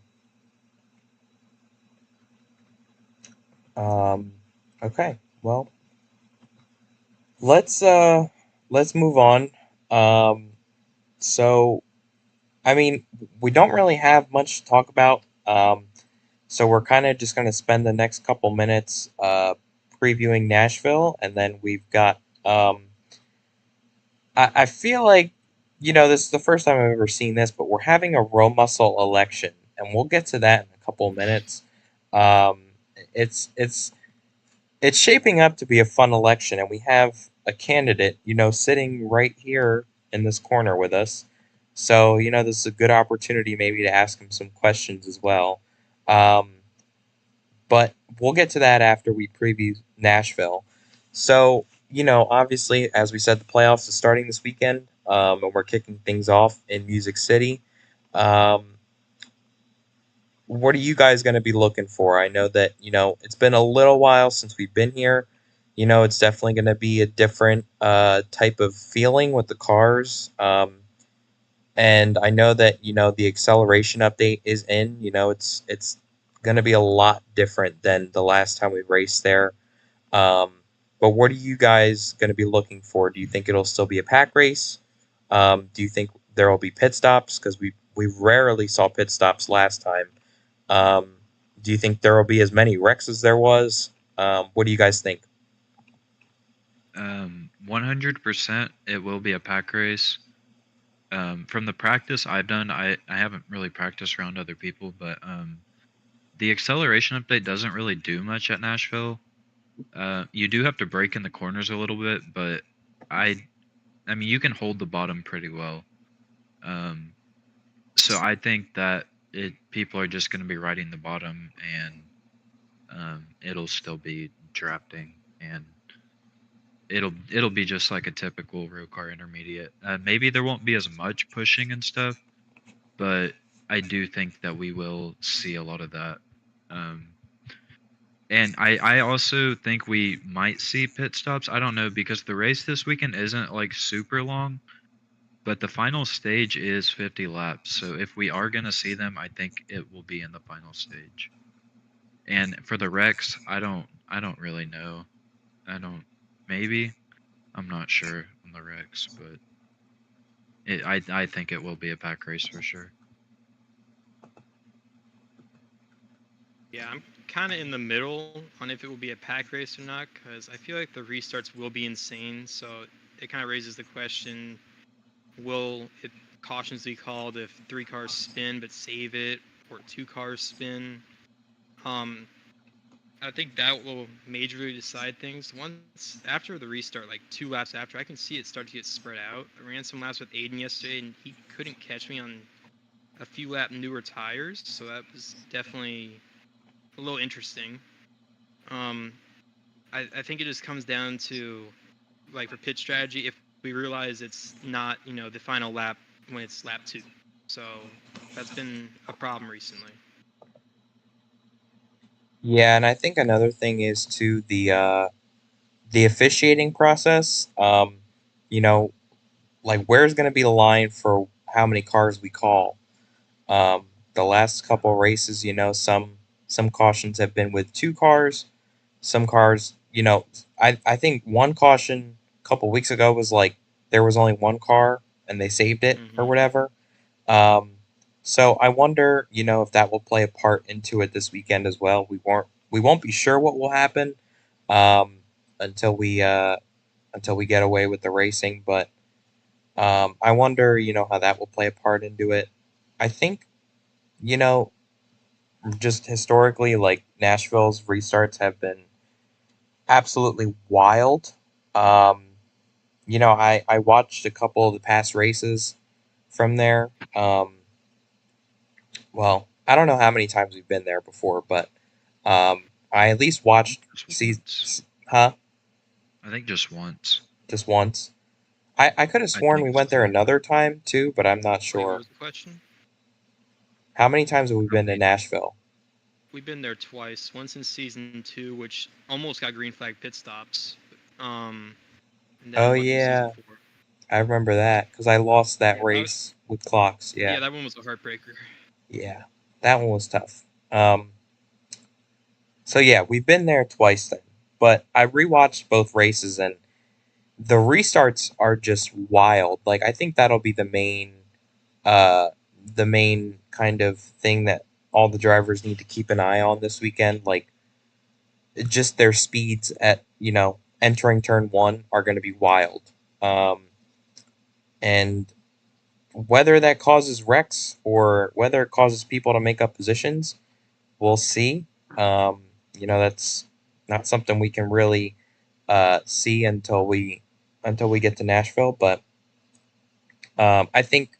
Okay, well, let's move on. So, I mean, we don't really have much to talk about. So we're kind of just going to spend the next couple minutes previewing Nashville, and then we've got. I feel like this is the first time I've ever seen this, but we're having a RoMuscle election, and we'll get to that in a couple of minutes. It's shaping up to be a fun election, and we have a candidate, sitting right here in this corner with us. So, this is a good opportunity maybe to ask him some questions as well. But we'll get to that after we preview Nashville. So, obviously, as we said, the playoffs is starting this weekend, and we're kicking things off in Music City. What are you guys going to be looking for? I know that, it's been a little while since we've been here. It's definitely going to be a different type of feeling with the cars. And I know that, the acceleration update is in. It's going to be a lot different than the last time we raced there. But what are you guys going to be looking for? Do you think it'll still be a pack race? Do you think there will be pit stops? Because we rarely saw pit stops last time. Do you think there will be as many wrecks as there was? What do you guys think? 100% it will be a pack race. From the practice I've done, I haven't really practiced around other people, but the acceleration update doesn't really do much at Nashville. You do have to brake in the corners a little bit, but I I mean you can hold the bottom pretty well. Um, so I think that people are just going to be riding the bottom, and it'll still be drafting, and it'll be just like a typical road car intermediate. Maybe there won't be as much pushing and stuff, but I do think that we will see a lot of that. Um, and I also think we might see pit stops. I don't know, because the race this weekend isn't like super long, but the final stage is 50 laps. So if we are going to see them, I think it will be in the final stage. And for the wrecks, I don't really know. I don't maybe I'm not sure on the wrecks, but I think it will be a pack race for sure. Yeah, I'm kind of in the middle on if it will be a pack race or not, because I feel like the restarts will be insane. So it kind of raises the question: will it cautions be called if 3 cars spin but save it, or 2 cars spin? Um, I think that will majorly decide things. Once after the restart, like 2 laps after, I can see it start to get spread out. I ran some laps with Aiden yesterday, and he couldn't catch me on a few lap newer tires, so that was definitely a little interesting. Um, I think it just comes down to, like, for pit strategy, if we realize it's not, the final lap when it's lap 2. So that's been a problem recently. Yeah, and I think another thing is to the officiating process. You know, like where's going to be the line for how many cars we call? The last couple races, some cautions have been with 2 cars. Some cars, I think one caution a couple weeks ago was like there was only 1 car and they saved it or Hmm. whatever. Um, so I wonder, if that will play a part into it this weekend as well. We won't be sure what will happen um, until we get away with the racing, but I wonder, how that will play a part into it. I think, you know, just historically, like Nashville's restarts have been absolutely wild. Um, I watched a couple of the past races from there. Well, I don't know how many times we've been there before, but I at least I think watched just see, once. huh? I think just once. Just once. I could have I sworn think we went there another time too, but I'm not Wait, what sure. was the question? How many times have we how been to many. Nashville? We've been there twice. Once in season 2, which almost got green flag pit stops. Um, and Oh then once in season yeah, 4. I remember that because I lost that Yeah, race with clocks. Yeah, that one was a heartbreaker. yeah, that one was tough. So yeah, we've been there twice then, but I rewatched both races and the restarts are just wild. Like I think that'll be uh, the main kind of thing that all the drivers need to keep an eye on this weekend. Like just their speeds at entering turn one are going to be wild, and whether that causes wrecks or whether it causes people to make up positions, we'll see. That's not something we can really see until we get to Nashville. But I think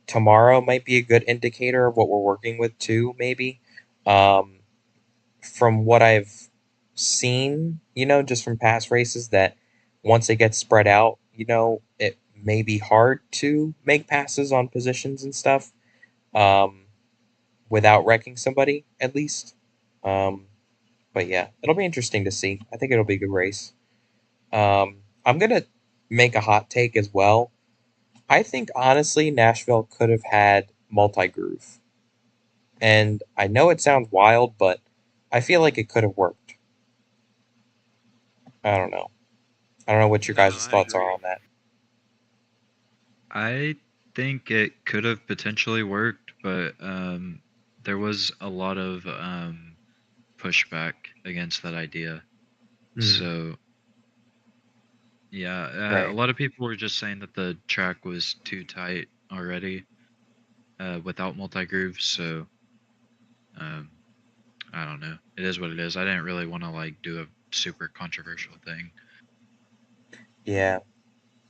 tomorrow might be a good indicator of what we're working with too. Maybe um, from what I've seen, just from past races, that once it gets spread out, it may be hard to make passes on positions and stuff. Um, Without wrecking somebody, at least. Um, but yeah, it'll be interesting to see. I think it'll be a good race. I'm gonna make a hot take as well. I think honestly, Nashville could have had multi groove, and I know it sounds wild, but I feel like it could have worked. I don't know. I don't know what your No, guys' I thoughts are agree. on that. I think it could have potentially worked, but there was a lot of pushback against that idea. Hmm. So yeah, a Right. lot of people were just saying that the track was too tight already without multi grooves. So um, I don't know. It is what it is. I didn't really want to like do a super controversial thing. Yeah,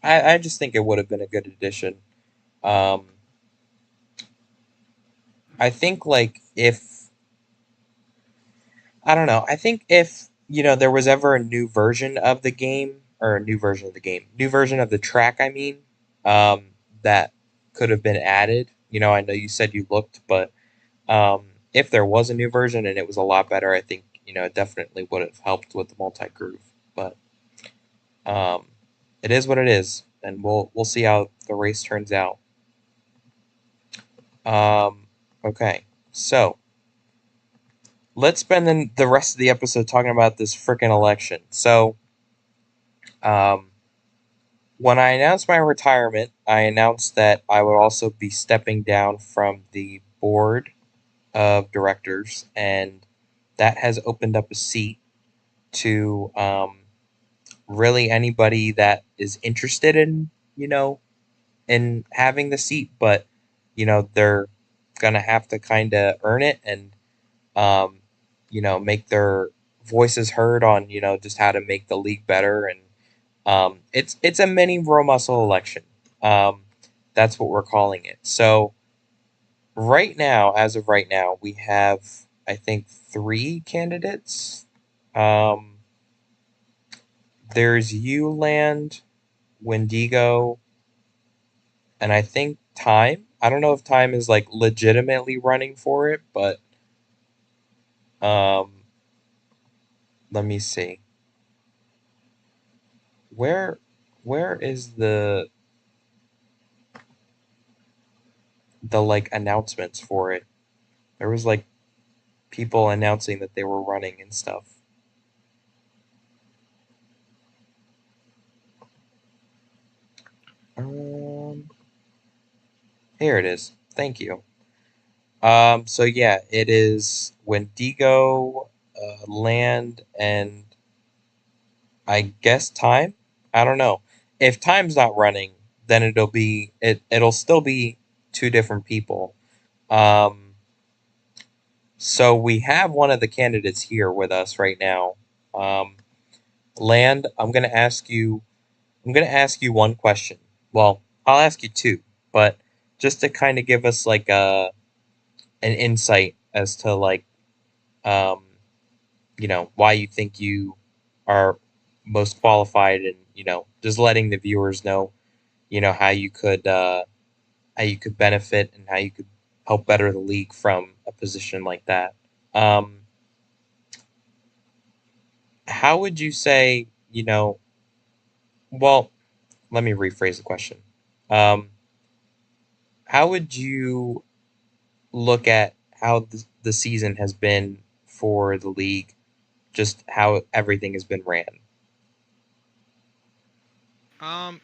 I just think it would have been a good addition. Um, I think like if I don't know, I think if there was ever a new version of the game or a new version of the game, new version of the track, I mean, um, that could have been added. I know you said you looked, but if there was a new version and it was a lot better, I think it definitely would have helped with the multi groove. But um, it is what it is, and we'll see how the race turns out. Okay, so let's spend the rest of the episode talking about this freaking election. So, um, when I announced my retirement, I announced that I would also be stepping down from the board of directors, and that has opened up a seat to really anybody that is interested in having the seat, but they're gonna have to kind of earn it and um, make their voices heard on just how to make the league better, and it's a mini RoMuscle election. Um, that's what we're calling it. So right now, as of right now, we have I think three candidates. Um, there's Uland, Wendigo, and I think Time. I don't know if Time is like legitimately running for it, but um, let me see. Where where is the like announcements for it? There was like people announcing that they were running and stuff. Um, Here it is. Thank you. So yeah, it is Wendigo, Land, and I guess Time. I don't know. If Time's not running, then it'll still be two different people. Um, so we have one of the candidates here with us right now. Um, Land, I'm gonna ask you one question. Well, I'll ask you two, but just to kind of give us like an insight as to like um, why you think you are most qualified, and just letting the viewers know how you could benefit and how you could help better the league from a position like that. Um, how would you say well, let me rephrase the question. Um, how would you look at how the season has been for the league, just how everything has been ran? Um,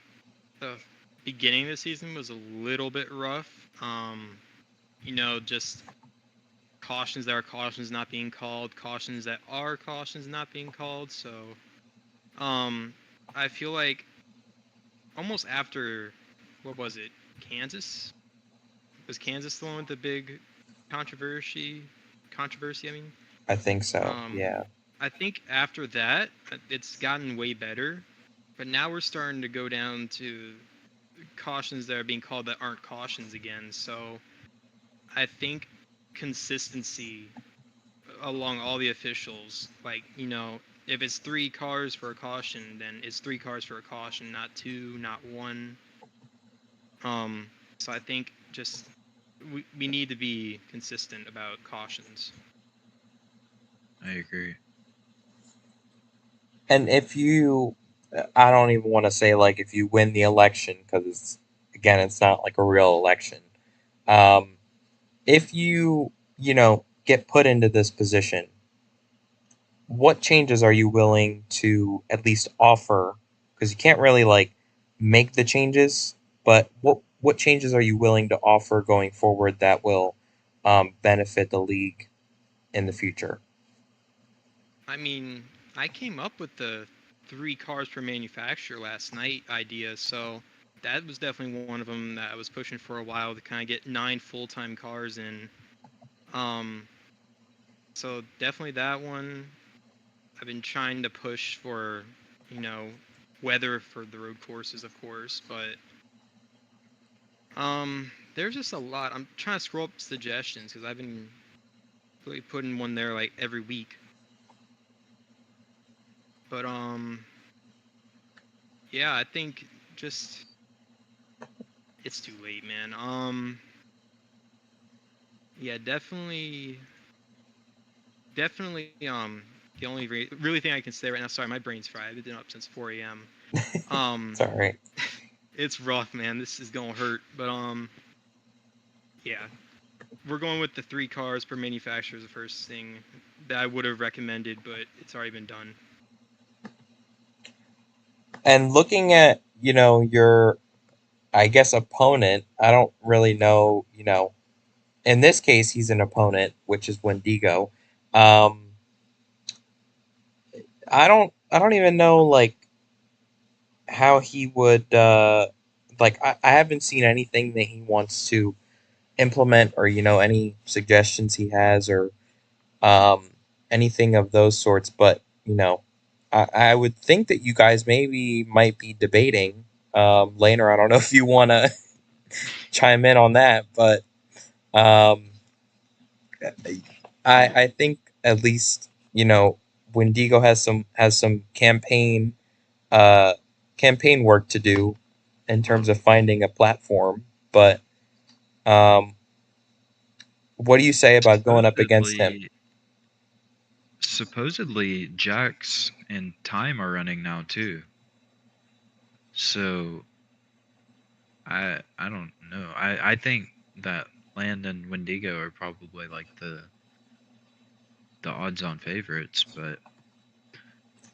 the beginning of the season was a little bit rough. Just cautions that are cautions not being called, cautions that are cautions not being called. So, um, I feel like almost after, what was it, Kansas? Was Kansas the one with the big controversy? Controversy, I mean. I think so. Um, Yeah. I think after that, it's gotten way better. But now we're starting to go down to cautions that are being called that aren't cautions again. So I think consistency along all the officials, like, if it's 3 cars for a caution, then it's 3 cars for a caution, not two, not one. So I think just we need to be consistent about cautions. I agree. And if you, I don't even want to say like if you win the election, because again, it's not like a real election. Um, if you get put into this position, what changes are you willing to at least offer? Because you can't really like make the changes, but what changes are you willing to offer going forward that will benefit the league in the future? I mean, I came up with the 3 cars per manufacturer last night idea, so that was definitely one of them that I was pushing for a while to kind of get 9 full-time cars in. So definitely that one. I've been trying to push for, you know, weather for the road courses, of course, but there's just a lot. I'm trying to scroll up suggestions because I've been really putting one there like every week. But yeah, I think just it's too late, man. Yeah, definitely. The only really thing I can say right now. Sorry, my brain's fried. I've been up since 4 a.m. It's all right. It's rough, man. This is gonna hurt. But yeah, we're going with the 3 cars per manufacturer is the first thing that I would have recommended, but it's already been done. And looking at, your, I guess, opponent, I don't really know, in this case, he's an opponent, which is Wendigo. Um, I don't even know, like, how he would, like, I haven't seen anything that he wants to implement, or, any suggestions he has, or um, anything of those sorts. But I would think that you guys maybe might be debating. Laner, I don't know if you want to chime in on that, but um, I think at least Wendigo has some uh, campaign work to do in terms of finding a platform. But um, what do you say about going up against him? Supposedly Jax and Time are running now too. So I don't know. I think that Land and Wendigo are probably like the odds-on favorites, but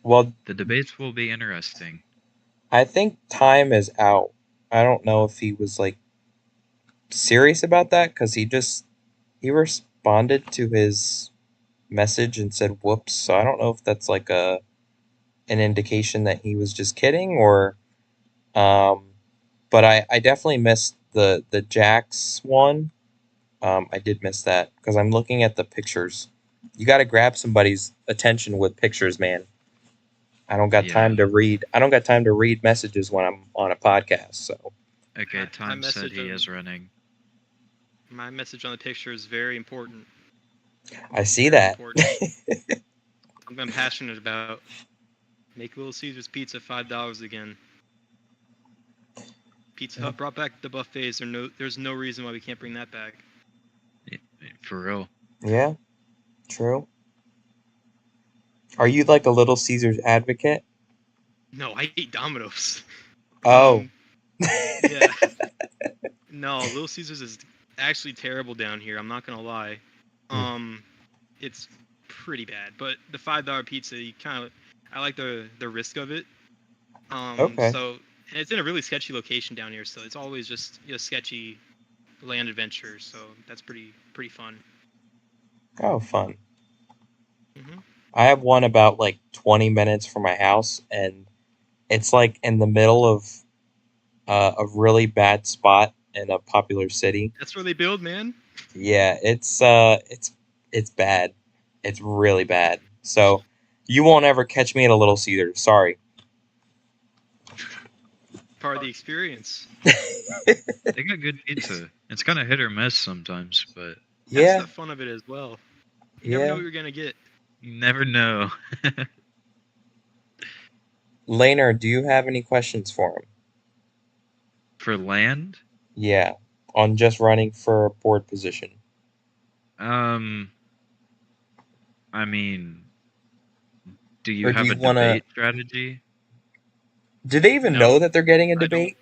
Well, the debates will be interesting. I think Time is out. I don't know if he was like serious about that, because he responded to his message and said whoops. So I don't know if that's like an indication that he was just kidding, or um but I definitely missed the Jax one. I did miss that because I'm looking at the pictures. You got to grab somebody's attention with pictures, man. I don't got Yeah. time to read. I don't got time to read messages when I'm on a podcast. So Okay, My Time said he is running. my message on the picture is very important. I see Very that. important. Something I'm passionate about. Make Little Caesars Pizza $5 again. Pizza Hut brought back the buffets. There's no reason why we can't bring that back. For real. Yeah, true. Are you like a Little Caesars advocate? No, I hate Domino's. Oh. Yeah. No, Little Caesars is actually terrible down here. I'm not gonna lie. It's pretty bad. But the $5 pizza, I like the risk of it. Okay. So and it's in a really sketchy location down here, so it's always just sketchy land adventure. So that's pretty fun. Oh, fun. hmm I have one about like 20 minutes from my house, and it's like in the middle of a really bad spot in a popular city. That's where they build, man. Yeah, it's bad. It's really bad. So you won't ever catch me at a Little Caesars. Sorry. Part of the experience. They got good pizza. It's kind of hit or miss sometimes, but That's Yeah, the fun of it as well. You never know yeah. what you're gonna get. you never know. Laner, do you have any questions for him? For Land, Yeah, on just running for a board position. um, I mean, do you Or do have a you want to? debate strategy? Do they even know No, that they're getting a I don't. debate?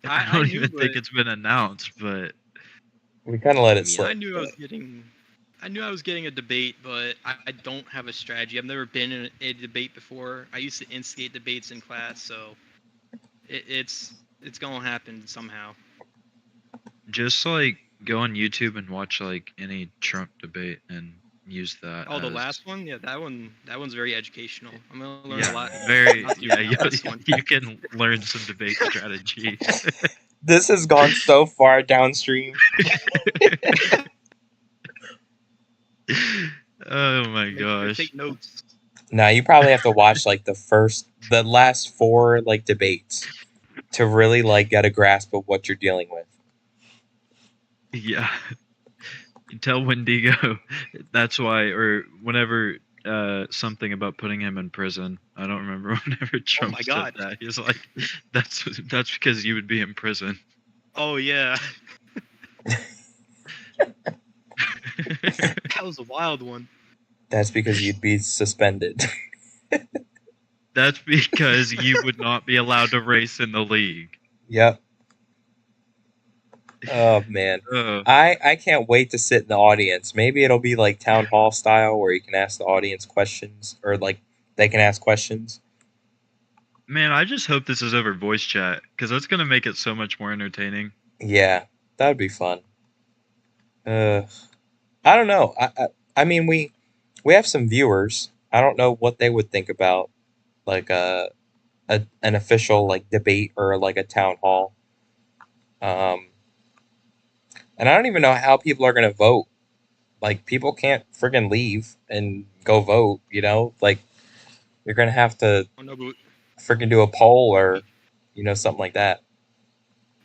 I I don't knew, even think but it's been announced, but We kind of let I it mean, I slip. knew I was But getting. I knew I was getting a debate, but I don't have a strategy. I've never been in a debate before. I used to instigate debates in class, so it's gonna happen somehow. just like go on YouTube and watch like any Trump debate and use that Oh, the as last one? Yeah, that one's very educational. I'm gonna learn a yeah, lot. very Not yeah. doing this one. You can learn some debate strategy. This has gone so far downstream. Oh my Make sure to gosh. take notes. Now you probably have to watch like the last four like debates to really like get a grasp of what you're dealing with. Yeah. You tell Wendigo that's why, or whenever something about putting him in prison. I don't remember whenever Trump my said God. that. He was like, that's because you would be in prison. Oh yeah, that was a wild one. That's because you'd be suspended. That's because you would not be allowed to race in the league. Yep. Oh man. Uh, I can't wait to sit in the audience. Maybe it'll be like town hall style where you can ask the audience questions or like they can ask questions. Man, I just hope this is over voice chat because that's gonna make it so much more entertaining. Yeah, that would be fun. I don't know. I mean we have some viewers. I don't know what they would think about like an official like debate or like a town hall. Um, and I don't even know how people are gonna vote. Like people can't friggin' leave and go vote. You know, like you're gonna have to Oh no, but friggin' do a poll or something like that.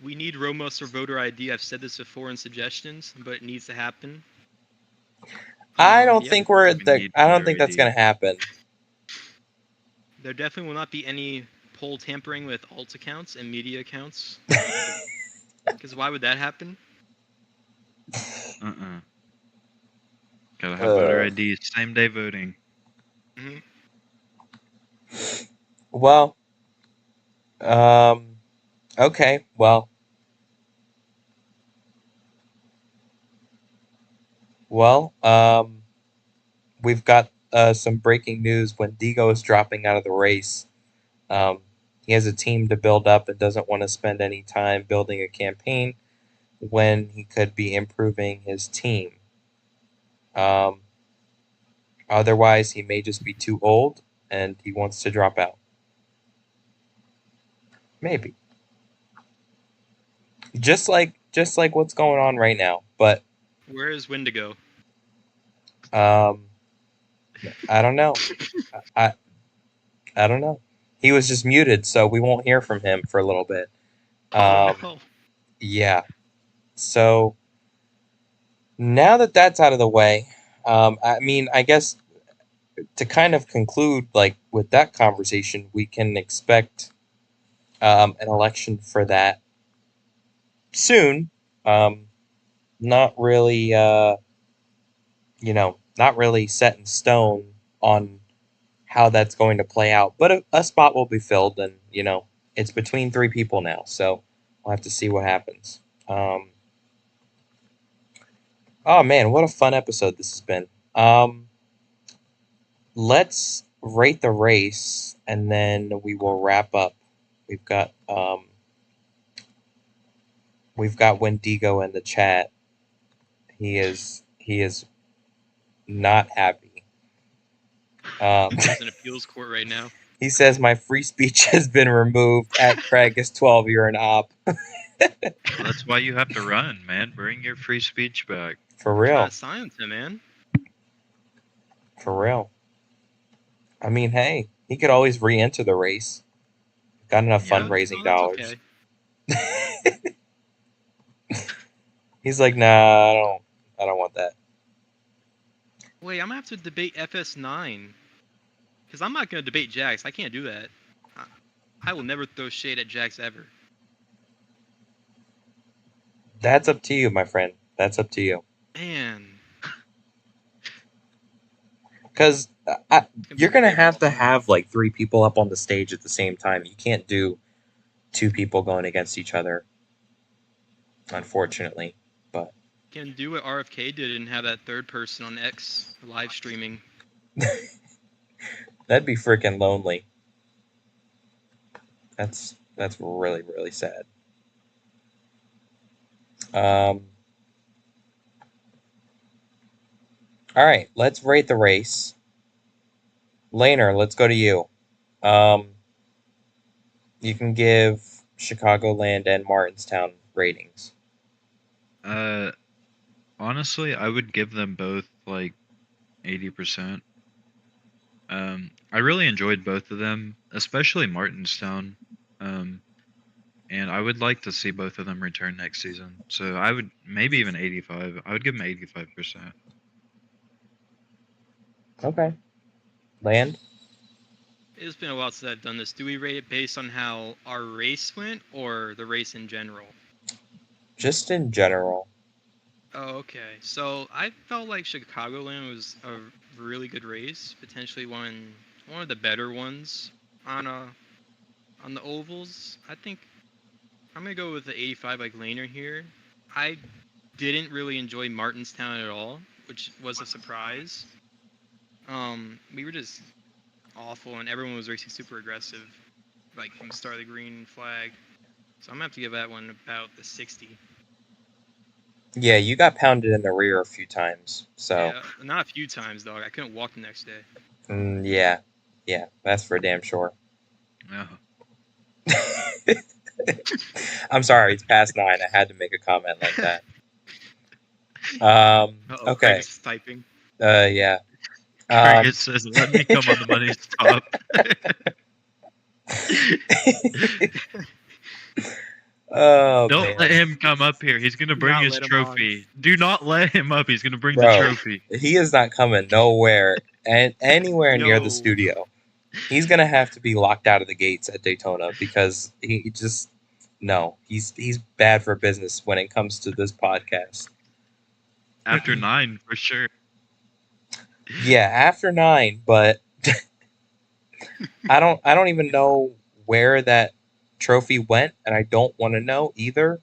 we need RoMuscle voter ID. I've said this before in suggestions, but it needs to happen. I don't Yeah. think we're We the. need I don't voter think that's ID. gonna happen. There definitely will not be any poll tampering with alt accounts and media accounts. Because why would that happen? Gotta have voter Uh, ID. Same day voting. Hmm. well, okay. Well, we've got some breaking news. When Digo is dropping out of the race, um, he has a team to build up and doesn't want to spend any time building a campaign when he could be improving his team. Um, Otherwise, he may just be too old and he wants to drop out. Maybe. Just like what's going on right now. But Where is Wendigo? um, I don't know. I I don't know. He was just muted, so we won't hear from him for a little bit. Oh Um, no. yeah. So now that that's out of the way, I mean, I guess to kind of conclude, like with that conversation, we can expect an election for that soon. Um, not really, not really set in stone on how that's going to play out, but a spot will be filled, and it's between three people now, so we'll have to see what happens. Oh man, what a fun episode this has been. Let's rate the race, and then we will wrap up. We've got um, we've got Wendigo in the chat. He is not happy. He's in appeals court right now. He says my free speech has been removed. At Craig is 12. You're an op. That's why you have to run, man. Bring your free speech back. For Trying real. to silence him, man. For real. I mean, hey, he could always re-enter the race. Got enough Yeah. fundraising No, that's dollars. okay. He's like, nah, I don't want that. Wait, I'm gonna have to debate FS9. Because I'm not gonna debate Jax. I can't do that. I will never throw shade at Jax ever. That's up to you, my friend. That's up to you. Man. Because you're be gonna very have to interesting. have like three people up on the stage at the same time. You can't do two people going against each other, unfortunately. But Can do what RFK did and have that third person on X live streaming. that'd be freaking lonely. That's really, really sad. All right, let's rate the race. Laner, let's go to you. Um, you can give Chicagoland and Martinstown ratings. Uh, honestly, I would give them both like 80%. I really enjoyed both of them, especially Martinstown. Um, and I would like to see both of them return next season. So I would maybe even 85. I would give them 85%. Okay. Land? It's been a while since I've done this. Do we rate it based on how our race went or the race in general? Just in general. Oh, okay. So I felt like Chicagoland was a really good race, potentially one of the better ones on the ovals. I think I'm gonna go with the 85 like Laner here. I didn't really enjoy Martinstown at all, which was a surprise. We were just awful, and everyone was racing super aggressive, like from start of the green flag. So I'm gonna have to give that one about the 60. Yeah, you got pounded in the rear a few times. So, Yeah, not a few times, dog. I couldn't walk the next day. yeah. Yeah, that's for damn sure. Yeah. I'm sorry, it's past 9. I had to make a comment like that. Uh-oh, Craig Okay. is typing. Yeah. Cricket says, "Let me come on the money stop." Oh, Don't man. let him come up here. He's gonna bring Not his let him trophy. Do not let him up. He's gonna bring Bro. the trophy. He is not coming nowhere and anywhere near the Yo. studio. He's gonna have to be locked out of the gates at Daytona because he just no. He's bad for business when it comes to this podcast. After 9, for sure. Yeah, after 9, but I don't even know where that trophy went, and I don't want to know either.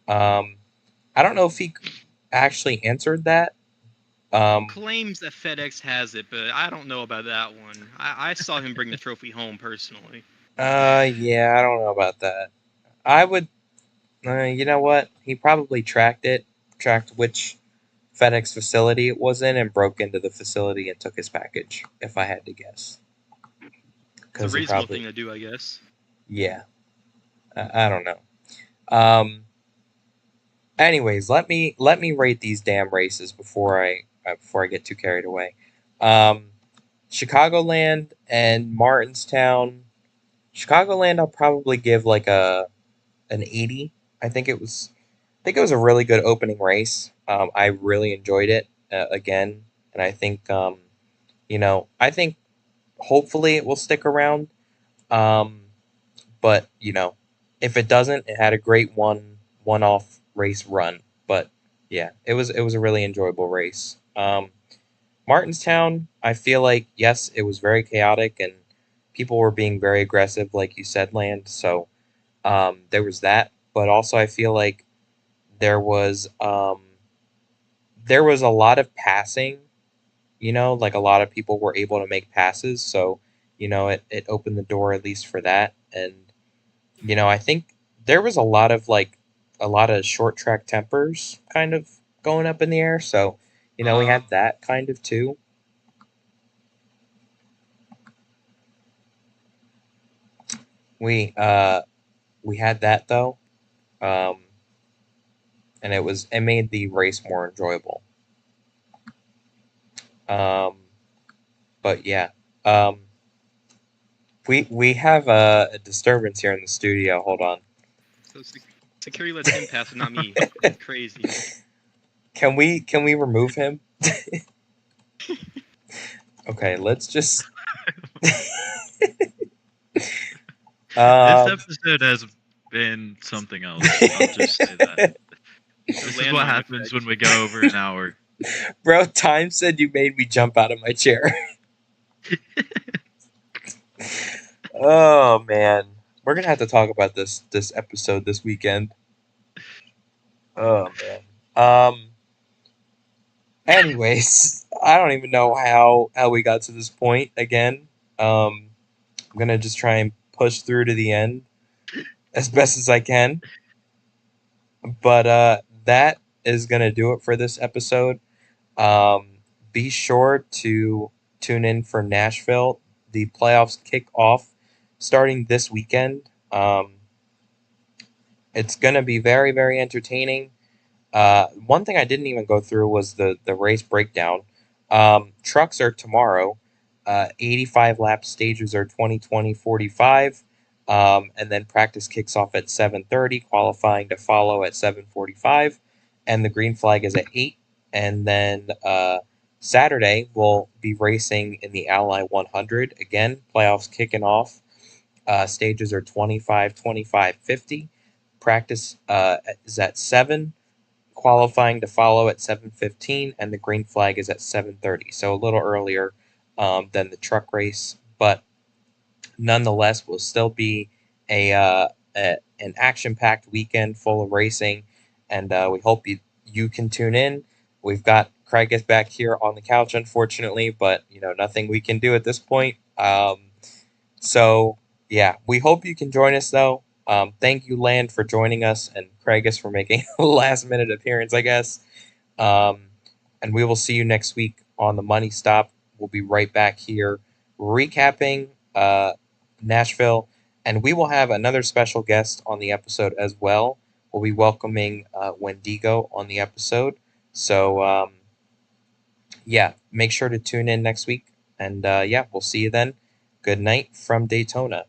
I don't know if he actually answered that. Claims that FedEx has it, but I don't know about that one. I saw him bring the trophy home personally. Yeah, I don't know about that. I would, you know what? He probably tracked which FedEx facility it was in, and broke into the facility and took his package. If I had to guess, It's a because he reasonable probably, thing to do, I guess. yeah, I don't know. Um, anyways, let me rate these damn races before I get too carried away. Um, Chicagoland and Martinstown. Chicagoland, I'll probably give like an 80. I think it was a really good opening race. I really enjoyed it again, and I think I think hopefully it will stick around. Um, but if it doesn't, it had a great one off race run. But yeah, it was a really enjoyable race. Martinstown, I feel like yes, it was very chaotic and people were being very aggressive, like you said, Land. So there was that, but also I feel like there was um, there was a lot of passing. Like a lot of people were able to make passes, so it opened the door at least for that. And I think there was a lot of short track tempers kind of going up in the air. So we had that kind of too. We had that though, um, and it made the race more enjoyable. Um, but yeah, um, we have a disturbance here in the studio. Hold on. So security lets him pass, but not me. Crazy. Can we remove him? Okay, let's just. This episode has been something else. I'll just say that. This is what happens when we go over an hour. Bro, time said you made me jump out of my chair. Oh man, we're gonna have to talk about this episode this weekend. Oh man. Anyways, I don't even know how we got to this point again. I'm gonna just try and push through to the end as best as I can. But that is gonna do it for this episode. Um, be sure to tune in for Nashville. The playoffs kick off starting this weekend. It's going to be very, very entertaining. One thing I didn't even go through was the race breakdown. Trucks are tomorrow. 85 lap stages are 20, 20, 45. And then practice kicks off at 7:30, qualifying to follow at 7:45, and the green flag is at 8. And then Saturday we'll be racing in the Ally 100 again. Playoffs kicking off. Stages are 25, 25, 50. Practice is at 7, qualifying to follow at 7:15, and the green flag is at 7:30. So a little earlier than the truck race, but nonetheless will still be an action-packed weekend full of racing, and we hope you can tune in. We've got Craig is back here on the couch, unfortunately, but nothing we can do at this point. So yeah, we hope you can join us though. Thank you, Land, for joining us, and Craigus for making a last-minute appearance, I guess. And we will see you next week on the Money Stop. We'll be right back here recapping Nashville, and we will have another special guest on the episode as well. We'll be welcoming Wendigo on the episode. So, yeah, make sure to tune in next week, and yeah, we'll see you then. Good night from Daytona.